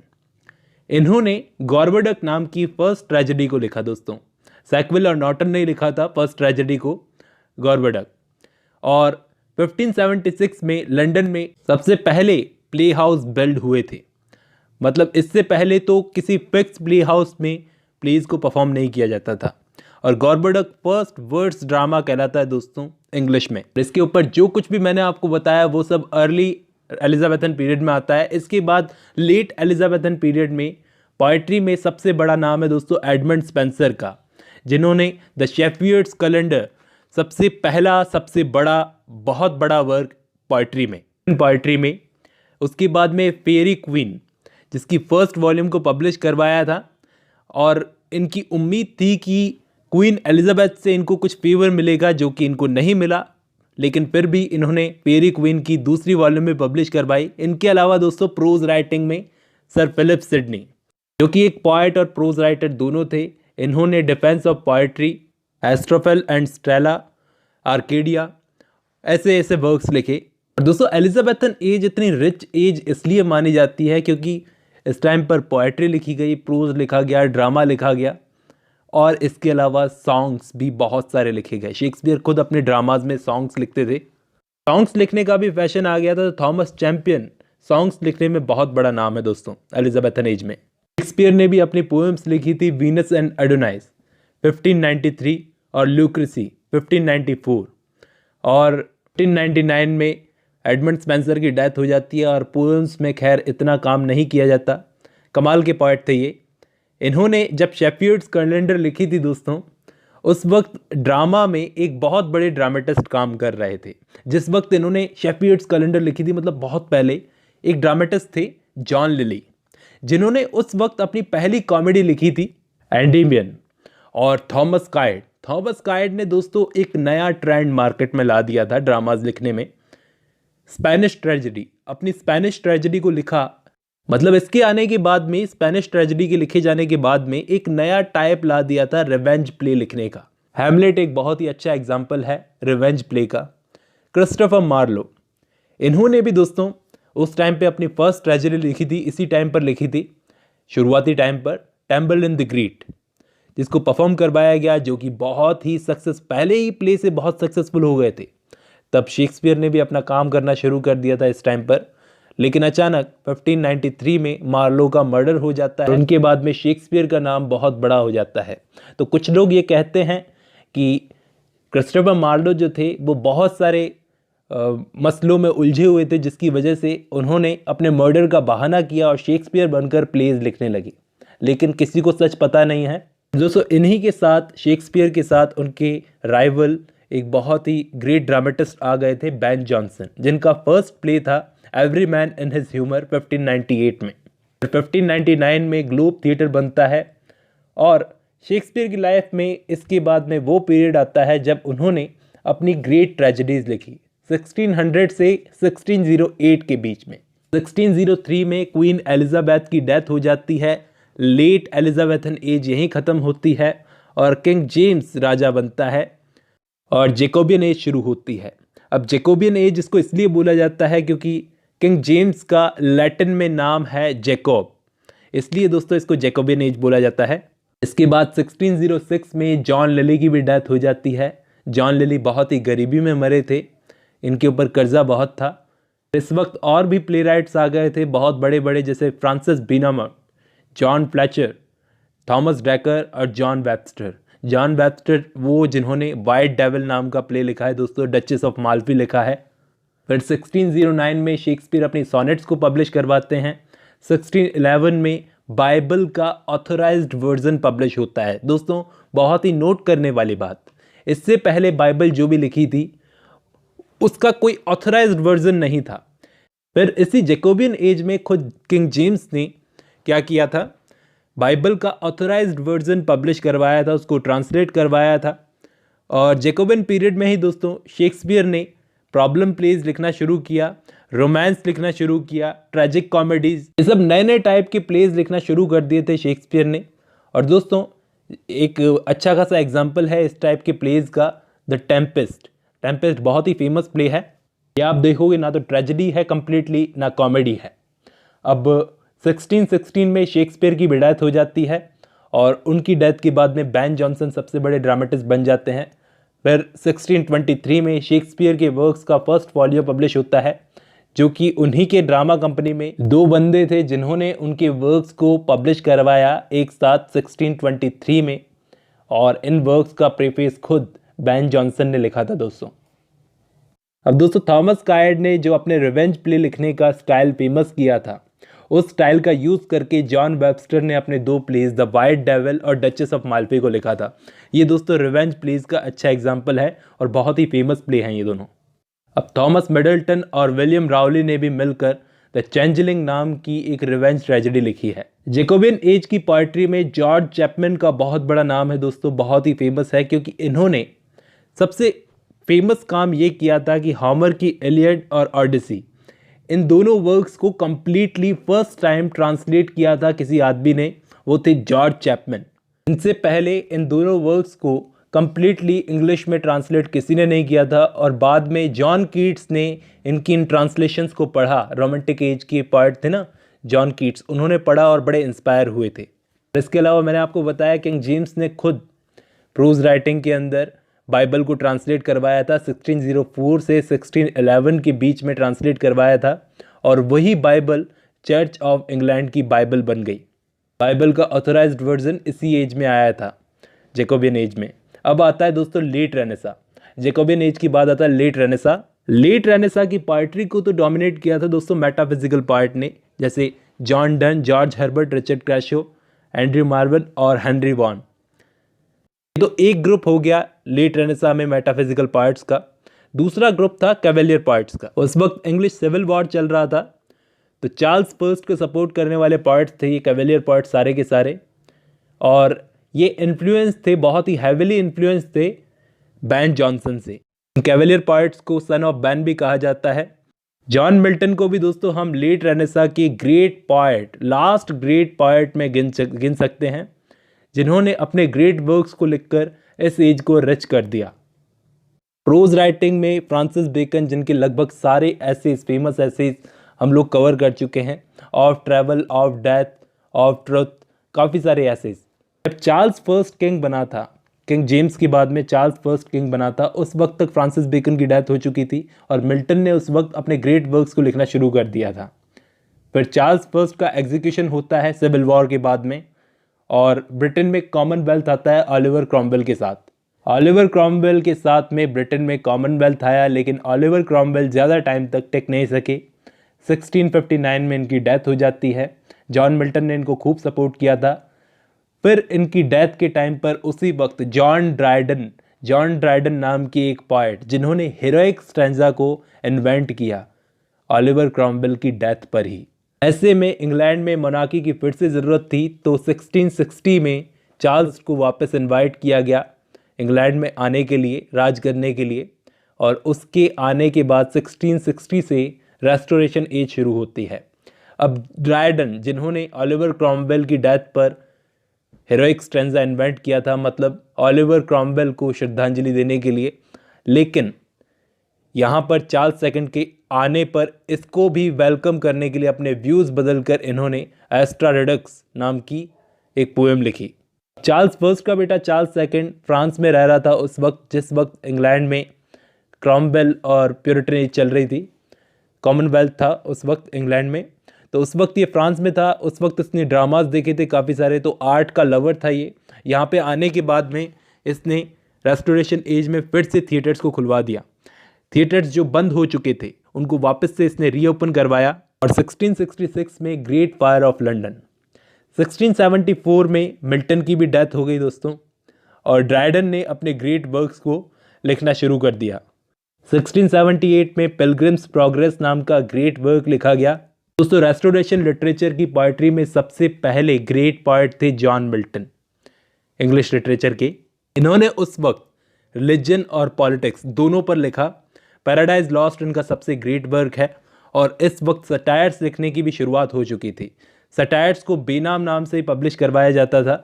इन्होंने गॉर्बोडक नाम की फर्स्ट ट्रेजेडी को लिखा दोस्तों। सैकविल और नॉर्टन ने लिखा था फर्स्ट ट्रेजेडी को, गॉर्बोडक। और 1576 में लंदन में सबसे पहले प्ले हाउस बिल्ड हुए थे। मतलब इससे पहले तो किसी फिक्स प्ले हाउस में प्लेज को परफॉर्म नहीं किया जाता था। और गॉर्बोडक फर्स्ट वर्ड्स ड्रामा कहलाता है दोस्तों इंग्लिश में। इसके ऊपर जो कुछ भी मैंने आपको बताया वो सब अर्ली एलिजाबेथन पीरियड में आता है। इसके बाद लेट एलिजाबेथन पीरियड में पोएट्री में सबसे बड़ा नाम है दोस्तों एडमंड स्पेंसर का, जिन्होंने द शेफियर्ड्स कैलेंडर सबसे पहला, सबसे बड़ा, बहुत बड़ा वर्क पोइट्री में। उसके बाद में फेयरी क्वीन, जिसकी फर्स्ट वॉल्यूम को पब्लिश करवाया था, और इनकी उम्मीद थी कि क्वीन एलिजाबेथ से इनको कुछ फेवर मिलेगा, जो कि इनको नहीं मिला, लेकिन फिर भी इन्होंने फेयरी क्वीन की दूसरी वॉल्यूम में पब्लिश करवाई। इनके अलावा दोस्तों प्रोज राइटिंग में सर फिलिप सिडनी, जो कि एक पोएट और प्रोज राइटर दोनों थे, इन्होंने defence of poetry, एस्ट्रोफेल and Stella, Arcadia, ऐसे ऐसे वर्क्स लिखे। और दोस्तों एलिजाबेथन एज इतनी रिच एज इसलिए मानी जाती है क्योंकि इस टाइम पर पोएट्री लिखी गई, प्रोज लिखा गया, ड्रामा लिखा गया, और इसके अलावा सॉन्ग्स भी बहुत सारे लिखे गए। शेक्सपियर खुद अपने ड्रामाज में सॉन्ग्स लिखते थे। सॉन्ग्स लिखने का भी फैशन आ गया था, तो थॉमस चैंपियन सॉन्ग्स लिखने में बहुत बड़ा नाम है दोस्तों एलिजाबेथन एज में। शेक्सपियर ने भी अपनी पोएम्स लिखी थी, वीनस एंड एडोनाइस 1593 और लूक्रेसी 1594, और 1599 में एडमंड स्पेंसर की डेथ हो जाती है, और पोएम्स में खैर इतना काम नहीं किया जाता। कमाल के पोएट थे ये। इन्होंने जब शेफियर्ड्स कैलेंडर लिखी थी दोस्तों, उस वक्त ड्रामा में एक बहुत बड़े ड्रामेटिस्ट काम कर रहे थे। जिस वक्त इन्होंने शेफियर्ड्स कैलेंडर लिखी थी, मतलब बहुत पहले, एक ड्रामेटिस्ट थे जॉन लिली, जिन्होंने उस वक्त अपनी पहली कॉमेडी लिखी थी एंडीमियन। और थॉमस कायड ने दोस्तों एक नया ट्रेंड मार्केट में ला दिया था ड्रामाज लिखने में। स्पेनिश ट्रेजेडी, अपनी स्पेनिश ट्रेजेडी को लिखा, मतलब इसके आने के बाद में, स्पेनिश ट्रेजेडी के लिखे जाने के बाद में एक नया टाइप ला दिया था रिवेंज प्ले लिखने का। हैमलेट एक बहुत ही अच्छा एग्जाम्पल है रिवेंज प्ले का। क्रिस्टोफर मार्लो, इन्होंने भी दोस्तों उस टाइम पे अपनी फर्स्ट ट्रेजेडी लिखी थी, इसी टाइम पर लिखी थी, शुरुआती टाइम पर, टेम्बल द ग्रेट, जिसको परफॉर्म करवाया गया, जो कि बहुत ही पहले ही प्ले से बहुत सक्सेसफुल हो गए थे। तब शेक्सपियर ने भी अपना काम करना शुरू कर दिया था इस टाइम पर, लेकिन अचानक 1593 में मार्लो का मर्डर हो जाता है। उनके बाद में शेक्सपियर का नाम बहुत बड़ा हो जाता है। तो कुछ लोग ये कहते हैं कि क्रिस्टोफर मार्लो जो थे वो बहुत सारे मसलों में उलझे हुए थे, जिसकी वजह से उन्होंने अपने मर्डर का बहाना किया और शेक्सपियर बनकर प्लेज लिखने लगे, लेकिन किसी को सच पता नहीं है। दोस्तों इन्हीं के साथ, शेक्सपियर के साथ, उनके राइवल एक बहुत ही ग्रेट ड्रामेटिस्ट आ गए थे, बेन जॉनसन, जिनका फर्स्ट प्ले था every man in his humour 1598 में। 1599 में ग्लोब थिएटर बनता है, और शेक्सपियर की लाइफ में इसके बाद में वो पीरियड आता है जब उन्होंने अपनी ग्रेट ट्रेजेडीज लिखी 1600 से 1608 के बीच में। 1603 में क्वीन एलिजाबेथ की डेथ हो जाती है, लेट एलिजाबेथन एज यहीं ख़त्म होती है, और किंग जेम्स राजा बनता है, और जेकोबियन एज शुरू होती है। अब जेकोबियन एज इसको इसलिए बोला जाता है क्योंकि किंग जेम्स का लैटिन में नाम है जैकोब, इसलिए दोस्तों इसको जैकोबियन एज बोला जाता है। इसके बाद 1606 में जॉन लिली की भी डेथ हो जाती है। जॉन लिली बहुत ही गरीबी में मरे थे, इनके ऊपर कर्जा बहुत था। इस वक्त और भी प्ले राइट्स आ गए थे बहुत बड़े बड़े, जैसे Francis Beaumont, John Fletcher, Thomas Dekker और जॉन वेबस्टर। जॉन वेबस्टर वो जिन्होंने वाइट डेविल नाम का प्ले लिखा है दोस्तों, डचेस ऑफ माल्फी लिखा है। फिर 1609 में शेक्सपियर अपनी सॉनेट्स को पब्लिश करवाते हैं। 1611 में बाइबल का ऑथोराइज्ड वर्जन पब्लिश होता है। दोस्तों बहुत ही नोट करने वाली बात, इससे पहले बाइबल जो भी लिखी थी उसका कोई ऑथोराइज्ड वर्जन नहीं था। फिर इसी जैकोबियन एज में खुद किंग जेम्स ने क्या किया था, बाइबल का ऑथोराइज्ड वर्जन पब्लिश करवाया था, उसको ट्रांसलेट करवाया था। और जैकोबियन पीरियड में ही दोस्तों शेक्सपियर ने प्रॉब्लम प्लेज लिखना शुरू किया, रोमांस लिखना शुरू किया, ट्रेजिक कॉमेडीज, ये सब नए नए टाइप के प्लेज लिखना शुरू कर दिए थे शेक्सपियर ने। और दोस्तों एक अच्छा खासा एग्जाम्पल है इस टाइप के प्लेज का, द टेम्पेस्ट। टेम्पेस्ट बहुत ही फेमस प्ले है, ये आप देखोगे ना तो ट्रेजेडी है कंप्लीटली, ना कॉमेडी है। अब 1616 में शेक्सपियर की भी डेथ हो जाती है, और उनकी डेथ के बाद में बेन जॉनसन सबसे बड़े ड्रामेटिस्ट बन जाते हैं। फिर 1623 में शेक्सपियर के वर्क्स का फर्स्ट वॉल्यूम पब्लिश होता है, जो कि उन्हीं के ड्रामा कंपनी में दो बंदे थे जिन्होंने उनके वर्क्स को पब्लिश करवाया एक साथ 1623 में, और इन वर्क्स का प्रेफेस खुद बेन जॉनसन ने लिखा था दोस्तों। अब दोस्तों थॉमस कायड ने जो अपने रिवेंज प्ले लिखने का स्टाइल फेमस किया था, उस स्टाइल का यूज़ करके जॉन वेबस्टर ने अपने 2 प्लेज द वाइट डेविल और डचेस ऑफ माल्फे को लिखा था। ये दोस्तों रिवेंज प्लेज का अच्छा एग्जाम्पल है और बहुत ही फेमस प्ले हैं ये दोनों। अब थॉमस मिडल्टन और विलियम राउली ने भी मिलकर द चेंजलिंग नाम की एक रिवेंज ट्रेजेडी लिखी है। जैकोबियन एज की पोइट्री में जॉर्ज चैपमैन का बहुत बड़ा नाम है दोस्तों, बहुत ही फेमस है क्योंकि इन्होंने सबसे फेमस काम ये किया था कि होमर की इलियड और ओडिसी, इन दोनों वर्क्स को कंप्लीटली फर्स्ट टाइम ट्रांसलेट किया था किसी आदमी ने, वो थे जॉर्ज चैपमैन। इनसे पहले इन दोनों वर्क्स को कंप्लीटली इंग्लिश में ट्रांसलेट किसी ने नहीं किया था और बाद में जॉन कीट्स ने इनकी इन ट्रांसलेशंस को पढ़ा। रोमांटिक एज के पोएट थे ना जॉन कीट्स, उन्होंने पढ़ा और बड़े इंस्पायर हुए थे। इसके अलावा मैंने आपको बताया किंग जेम्स ने खुद प्रोज राइटिंग के अंदर बाइबल को ट्रांसलेट करवाया था। 1604 से 1611 के बीच में ट्रांसलेट करवाया था और वही बाइबल चर्च ऑफ इंग्लैंड की बाइबल बन गई। बाइबल का ऑथराइज्ड वर्जन इसी एज में आया था, जैकोबियन एज में। अब आता है दोस्तों लेट रेनेसा। जैकोबियन एज की बात आता है लेट रेनेसा। लेट रेनेसा की पोइट्री को तो डोमिनेट किया था दोस्तों मेटाफिजिकल पोएट ने, जैसे John Donne, George Herbert, Richard Crashaw, Andrew Marvell और हेनरी वॉन। तो एक ग्रुप हो गया लेट रेनेसा में मेटाफिजिकल पोएट्स का। दूसरा ग्रुप था कैवेलियर पोएट्स का। उस वक्त इंग्लिश सिविल वॉर चल रहा था, तो चार्ल्स फर्स्ट को सपोर्ट करने वाले पोएट्स थे ये कैवेलियर पोएट्स सारे के सारे, और ये इन्फ्लुएंस थे, बहुत ही हैविली इन्फ्लुएंस थे बैन जॉनसन से। कैवेलियर पोएट्स को सन ऑफ बैन भी कहा जाता है। जॉन मिल्टन को भी दोस्तों हम लेट रेनेसा के great poet, last great poet में गिन सकते हैं, जिन्होंने अपने ग्रेट वर्क्स को लिखकर इस एज को रिच कर दिया। प्रोज राइटिंग में फ्रांसिस बेकन, जिनके लगभग सारे एसेज, फेमस एसेज हम लोग कवर कर चुके हैं, of travel, of death, of truth, काफ़ी सारे एसेज। जब चार्ल्स फर्स्ट किंग बना था, किंग जेम्स के बाद में चार्ल्स फर्स्ट किंग बना था, उस वक्त तक फ्रांसिस बेकन की डेथ हो चुकी थी और मिल्टन ने उस वक्त अपने ग्रेट वर्क्स को लिखना शुरू कर दिया था। फिर चार्ल्स फर्स्ट का एग्जीक्यूशन होता है सिविल वॉर के बाद में, और ब्रिटेन में कॉमनवेल्थ आता है ऑलिवर क्रॉमवेल के साथ। ऑलिवर क्रॉमवेल के साथ में ब्रिटेन में कॉमनवेल्थ आया, लेकिन ऑलिवर क्रॉमवेल ज़्यादा टाइम तक टिक नहीं सके। 1659 में इनकी डेथ हो जाती है। जॉन मिल्टन ने इनको खूब सपोर्ट किया था। फिर इनकी डेथ के टाइम पर उसी वक्त जॉन ड्राइडन नाम की एक पोएट, जिन्होंने हीरोइक स्टैंजा को इन्वेंट किया ऑलिवर क्रॉमवेल की डेथ पर ही। ऐसे में इंग्लैंड में मोनार्की की फिर से ज़रूरत थी, तो 1660 में चार्ल्स को वापस इनवाइट किया गया इंग्लैंड में आने के लिए, राज करने के लिए, और उसके आने के बाद 1660 से रेस्टोरेशन एज शुरू होती है। अब ड्राइडन, जिन्होंने ऑलिवर क्रॉमवेल की डेथ पर हीरोइक स्टैंजा इन्वेंट किया था, मतलब ऑलिवर क्रॉमवेल को श्रद्धांजलि देने के लिए, लेकिन यहाँ पर चार्ल्स सेकंड के आने पर इसको भी वेलकम करने के लिए अपने व्यूज़ बदलकर इन्होंने एस्ट्रा रिडक्स नाम की एक पोएम लिखी। चार्ल्स फर्स्ट का बेटा चार्ल्स सेकंड फ्रांस में रह रहा था उस वक्त, जिस वक्त इंग्लैंड में क्रॉमवेल और प्यूरिटन एज चल रही थी, कॉमनवेल्थ था उस वक्त इंग्लैंड में, तो उस वक्त ये फ्रांस में था। उस वक्त इसने ड्रामास देखे थे काफ़ी सारे, तो आर्ट का लवर था ये। यहाँ पे आने के बाद में इसने रेस्टोरेशन एज में फिर से थिएटर्स को खुलवा दिया। थिएटर्स जो बंद हो चुके थे उनको वापस से इसने रीओपन करवाया, और 1666 में ग्रेट फायर ऑफ लंदन। 1674 में मिल्टन की भी डेथ हो गई दोस्तों, और ड्राइडन ने अपने ग्रेट वर्क्स को लिखना शुरू कर दिया। 1678 में पिलग्रिम्स प्रोग्रेस नाम का ग्रेट वर्क लिखा गया। दोस्तों रेस्टोरेशन लिटरेचर की पोइट्री में सबसे पहले ग्रेट पोएट थे जॉन मिल्टन, इंग्लिश लिटरेचर के। इन्होंने उस वक्त रिलीजन और पॉलिटिक्स दोनों पर लिखा। पैराडाइज लॉस्ट इनका सबसे ग्रेट वर्क है, और इस वक्त सटायर्स लिखने की भी शुरुआत हो चुकी थी। सटायर्स को बेनाम नाम से पब्लिश करवाया जाता था,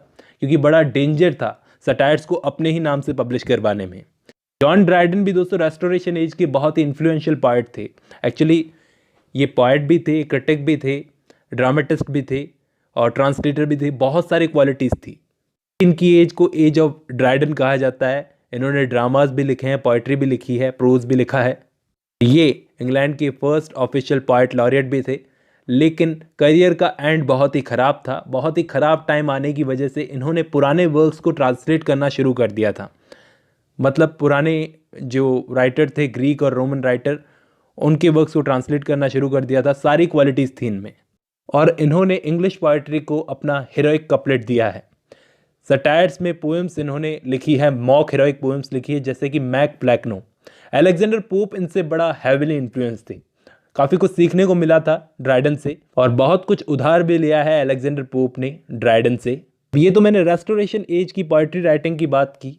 क्योंकि बड़ा डेंजर था सटायर्स को अपने ही नाम से पब्लिश करवाने में। जॉन ड्राइडन भी दोस्तों रेस्टोरेशन एज के बहुत ही इन्फ्लुएंशियल पोएट थे। एक्चुअली ये पोएट भी थे, क्रिटिक भी थे, ड्रामेटिस्ट भी थे और ट्रांसलेटर भी थे, बहुत सारी क्वालिटीज़ थी। इनकी एज को एज ऑफ ड्राइडन कहा जाता है। इन्होंने ड्रामास भी लिखे हैं, पोइट्री भी लिखी है, प्रोज भी लिखा है। ये इंग्लैंड के फर्स्ट ऑफिशियल पोएट लॉरिएट भी थे, लेकिन करियर का एंड बहुत ही ख़राब था। बहुत ही ख़राब टाइम आने की वजह से इन्होंने पुराने वर्क्स को ट्रांसलेट करना शुरू कर दिया था। मतलब पुराने जो राइटर थे, ग्रीक और रोमन राइटर, उनके वर्क्स को ट्रांसलेट करना शुरू कर दिया था। सारी क्वालिटीज़ थी इनमें। और इन्होंने इंग्लिश पोएट्री को अपना हीरोइक कपलेट दिया है। सटायर्स में पोएम्स इन्होंने लिखी है, मॉक हीरोइक पोएम्स लिखी है, जैसे कि मैक प्लैकनो। अलेक्जेंडर पोप इनसे बड़ा हैविली इन्फ्लुएंस थे, काफ़ी कुछ सीखने को मिला था ड्राइडन से, और बहुत कुछ उधार भी लिया है अलेक्जेंडर पोप ने ड्राइडन से। ये तो मैंने रेस्टोरेशन एज की पोएट्री राइटिंग की बात की।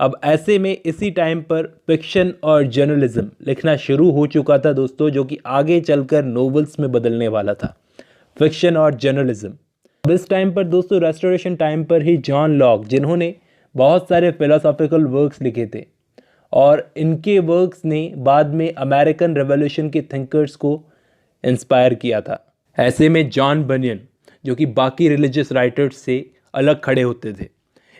अब ऐसे में इसी टाइम पर फिक्शन और जर्नलिज्म लिखना शुरू हो चुका था दोस्तों, जो कि आगे चलकर नोवेल्स में बदलने वाला था, फिक्शन और जर्नलिज्म। अब इस टाइम पर दोस्तों, रेस्टोरेशन टाइम पर ही जॉन लॉक, जिन्होंने बहुत सारे फिलोसॉफिकल वर्क्स लिखे थे और इनके वर्क्स ने बाद में अमेरिकन रेवोल्यूशन के थिंकर्स को इंस्पायर किया था। ऐसे में जॉन बनियन, जो कि बाकी रिलीजियस राइटर्स से अलग खड़े होते थे,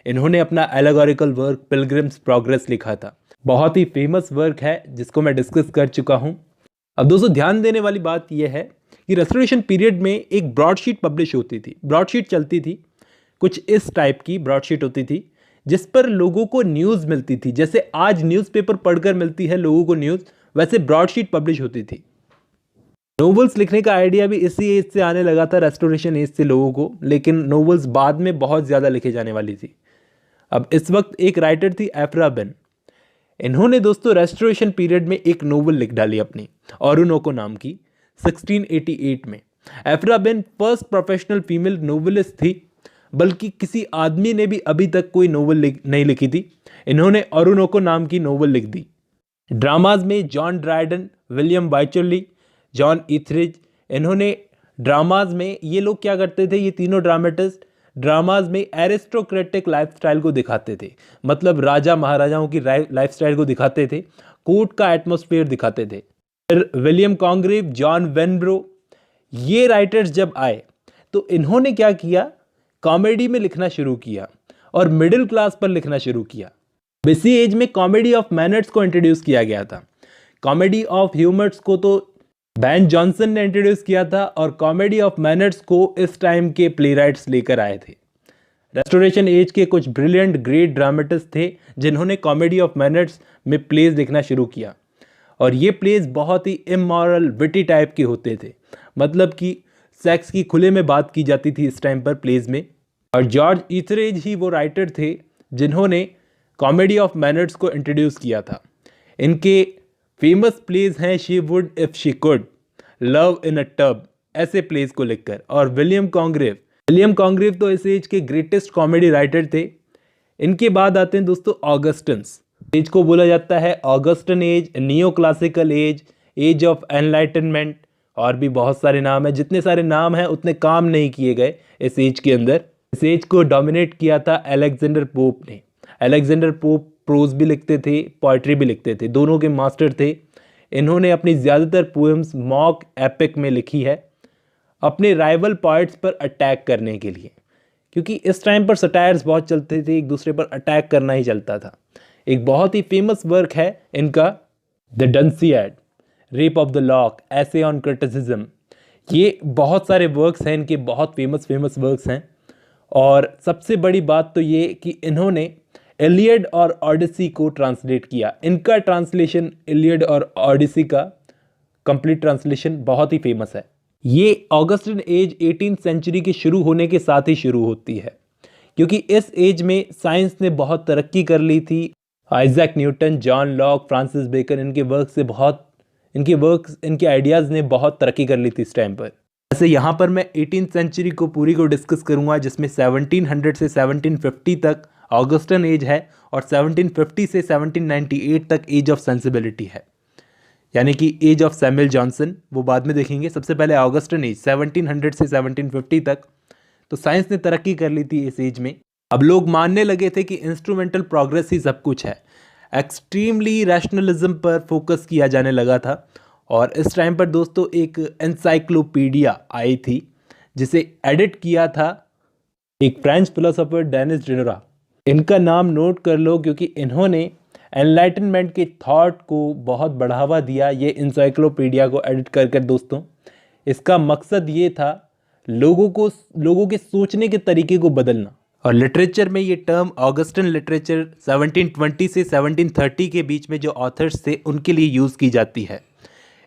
इन्होंने अपना एलेगोरिकल वर्क पिलग्रिम्स प्रोग्रेस लिखा था। बहुत ही फेमस वर्क है जिसको मैं डिस्कस कर चुका हूँ। अब दोस्तों, ध्यान देने वाली बात यह है कि रेस्टोरेशन पीरियड में एक ब्रॉडशीट पब्लिश होती थी, ब्रॉडशीट चलती थी, कुछ इस टाइप की ब्रॉडशीट होती थी जिस पर लोगों को न्यूज़ मिलती थी। जैसे आज न्यूज़पेपर पढ़कर मिलती है लोगों को न्यूज़, वैसे ब्रॉडशीट पब्लिश होती थी। नोवेल्स लिखने का आइडिया भी इसी एज से आने लगा था, रेस्टोरेशन एज से लोगों को, लेकिन नोवेल्स बाद में बहुत ज़्यादा लिखे जाने वाली थी। अब इस वक्त एक राइटर थी एफ्रा बेन। इन्होंने दोस्तों रेस्टोरेशन पीरियड में एक नोवेल लिख डाली अपनी, ओरोनोको नाम की, 1688 में। एफ्रा Ben first professional female novelist थी, बल्कि किसी आदमी ने भी अभी तक कोई नोवेल नहीं लिखी थी। इन्होंने ओरोनोको नाम की नोवेल लिख दी। ड्रामाज में जॉन ड्राइडन, विलियम वाइचरली, जॉन ईथरिज, इन्होंने ड्रामाज में, ये लोग क्या करते थे, ये तीनों ड्रामेटिस्ट ड्रामाज में एरिस्टोक्रेटिक लाइफस्टाइल को दिखाते थे, मतलब राजा महाराजाओं की लाइफस्टाइल को दिखाते थे, कोर्ट का एटमॉस्फेयर दिखाते थे। फिर विलियम कॉन्ग्रेव, जॉन वेनब्रो, ये राइटर्स जब आए तो इन्होंने क्या किया, कॉमेडी में लिखना शुरू किया और मिडिल क्लास पर लिखना शुरू किया। इसी एज में कॉमेडी ऑफ मैनर्स को इंट्रोड्यूस किया गया था। कॉमेडी ऑफ ह्यूमर्स को तो बैन जॉनसन ने इंट्रोड्यूस किया था और कॉमेडी ऑफ मैनर्स को इस टाइम के प्लेराइट्स लेकर आए थे। रेस्टोरेशन एज के कुछ ब्रिलियंट ग्रेट ड्रामेटिस्ट थे जिन्होंने कॉमेडी ऑफ मैनर्स में प्लेज लिखना शुरू किया, और ये प्लेज बहुत ही इमोरल विटी टाइप के होते थे, मतलब कि सेक्स की खुले में बात की जाती थी इस टाइम पर प्लेज में। और जॉर्ज ईथरेज ही वो राइटर थे जिन्होंने कॉमेडी ऑफ मैनर्स को इंट्रोड्यूस किया था। इनके फेमस प्लेज हैं she would if she could, love in a tub, ऐसे प्लेज को लिखकर। और विलियम कॉन्ग्रेव तो इस एज के ग्रेटेस्ट कॉमेडी राइटर थे। इनके बाद आते हैं दोस्तों ऑगस्टन्स। एज को बोला जाता है Augustan age, neo classical age, age of enlightenment, और भी बहुत सारे नाम हैं। जितने सारे नाम हैं उतने काम नहीं किए गए इस एज के अंदर। इस एज को डोमिनेट किया था अलेक्जेंडर पोप ने। अलेक्जेंडर पोप प्रोज भी लिखते थे, पोएट्री भी लिखते थे, दोनों के मास्टर थे। इन्होंने अपनी ज़्यादातर पोएम्स मॉक एपिक में लिखी है, अपने राइवल पोइट्स पर अटैक करने के लिए, क्योंकि इस टाइम पर सटायर्स बहुत चलते थे, एक दूसरे पर अटैक करना ही चलता था। एक बहुत ही फेमस वर्क है इनका the Dunciad, rape of the lock, essay on criticism. ये बहुत सारे वर्क्स हैं इनके, बहुत फेमस वर्क्स हैं। और सबसे बड़ी बात तो ये कि इन्होंने इलियड और ओडिसी को ट्रांसलेट किया। इनका ट्रांसलेशन इलियड और ओडिसी का कंप्लीट ट्रांसलेशन बहुत ही फेमस है। ये ऑगस्टन एज 18th सेंचुरी के शुरू होने के साथ ही शुरू होती है, क्योंकि इस एज में साइंस ने बहुत तरक्की कर ली थी। Isaac Newton, John Locke, Francis Bacon, इनके आइडियाज़ ने बहुत तरक्की कर ली थी इस टाइम पर। ऐसे यहाँ पर मैं 18th सेंचुरी को पूरी को डिस्कस करूँगा, जिसमें 1700 से 1750 तक ऑगस्टन एज है और 1750 से 1798 तक एज ऑफ सेंसिबिलिटी है, यानी कि एज ऑफ सैमुअल जॉनसन, वो बाद में देखेंगे। सबसे पहले ऑगस्टन एज 1700 से 1750 तक। तो साइंस ने तरक्की कर ली थी इस एज में। अब लोग मानने लगे थे कि इंस्ट्रूमेंटल प्रोग्रेस ही सब कुछ है। एक्सट्रीमली रैशनलिज्म पर फोकस किया जाने लगा था। और इस टाइम पर दोस्तों एक एनसाइक्लोपीडिया आई थी जिसे एडिट किया था एक फ्रेंच फिलोसोफर डेनिस डिनोरा। इनका नाम नोट कर लो, क्योंकि इन्होंने एनलाइटनमेंट के थॉट को बहुत बढ़ावा दिया ये इंसाइक्लोपीडिया को एडिट कर कर। दोस्तों इसका मकसद ये था लोगों के सोचने के तरीके को बदलना। और लिटरेचर में ये टर्म ऑगस्टन लिटरेचर 1720 से 1730 के बीच में जो ऑथर्स थे उनके लिए यूज़ की जाती है।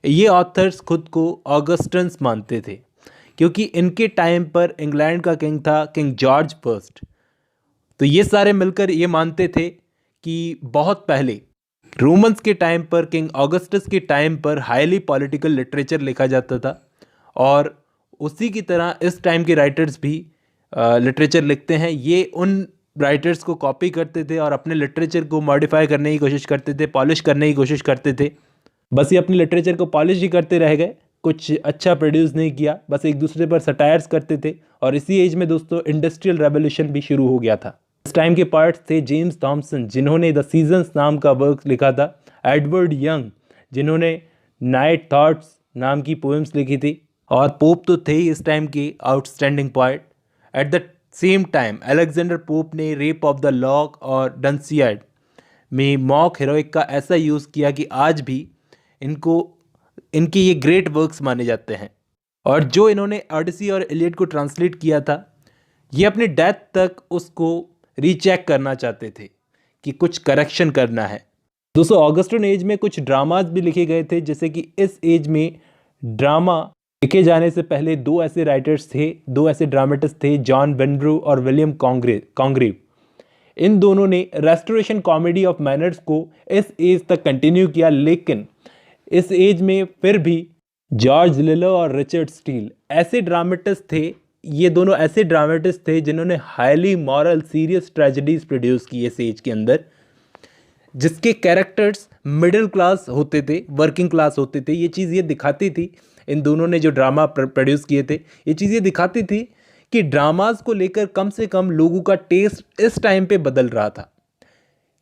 ये ऑथर्स खुद को ऑगस्टन्स मानते थे, क्योंकि इनके टाइम पर इंग्लैंड का किंग था किंग जॉर्ज फर्स्ट। तो ये सारे मिलकर ये मानते थे कि बहुत पहले रोमन्स के टाइम पर, किंग ऑगस्टस के टाइम पर हाईली पॉलिटिकल लिटरेचर लिखा जाता था, और उसी की तरह इस टाइम के राइटर्स भी लिटरेचर लिखते हैं। ये उन राइटर्स को कॉपी करते थे और अपने लिटरेचर को मॉडिफाई करने की कोशिश करते थे, पॉलिश करने की कोशिश करते थे। बस ये अपने लिटरेचर को पॉलिश ही करते रह गए, कुछ अच्छा प्रोड्यूस नहीं किया, बस एक दूसरे पर सटायर्स करते थे। और इसी एज में दोस्तों इंडस्ट्रियल रेवोल्यूशन भी शुरू हो गया था। इस टाइम के पार्ट्स थे जेम्स थॉमसन, जिन्होंने द सीजन्स नाम का वर्क लिखा था, एडवर्ड यंग, जिन्होंने नाइट थॉट्स नाम की पोएम्स लिखी थी, और पोप तो थे ही इस टाइम के outstanding poet. At the same time Alexander pope ने रेप ऑफ द लॉक और डंसियाड में मॉक हीरोइक का ऐसा यूज़ किया कि आज भी इनके ये ग्रेट वर्क्स माने जाते हैं। और जो इन्होंने ओडिसी और इलियड को ट्रांसलेट किया था, ये अपनी डेथ तक उसको रीचेक करना चाहते थे कि कुछ करेक्शन करना है। दोस्तों ऑगस्टन एज में कुछ ड्रामाज भी लिखे गए थे, जैसे कि इस एज में ड्रामा लिखे जाने से पहले दो ऐसे राइटर्स थे, दो ऐसे ड्रामेटिस्ट थे, जॉन वेनब्रो और विलियम कॉन्ग्रीव। इन दोनों ने रेस्टोरेशन कॉमेडी ऑफ मैनर्स को इस एज तक कंटिन्यू किया, लेकिन इस एज में फिर भी जॉर्ज लिलो और रिचर्ड स्टील ऐसे ड्रामेटिस्ट थे, ये दोनों ऐसे ड्रामेटिस्ट थे जिन्होंने highly moral serious tragedies produce की इस एज के अंदर, जिसके कैरेक्टर्स मिडिल क्लास होते थे, वर्किंग क्लास होते थे। ये चीज़ ये दिखाती थी, इन दोनों ने जो ड्रामा प्रोड्यूस किए थे, ये चीज़ ये दिखाती थी कि ड्रामाज को लेकर कम से कम लोगों का टेस्ट इस टाइम पे बदल रहा था।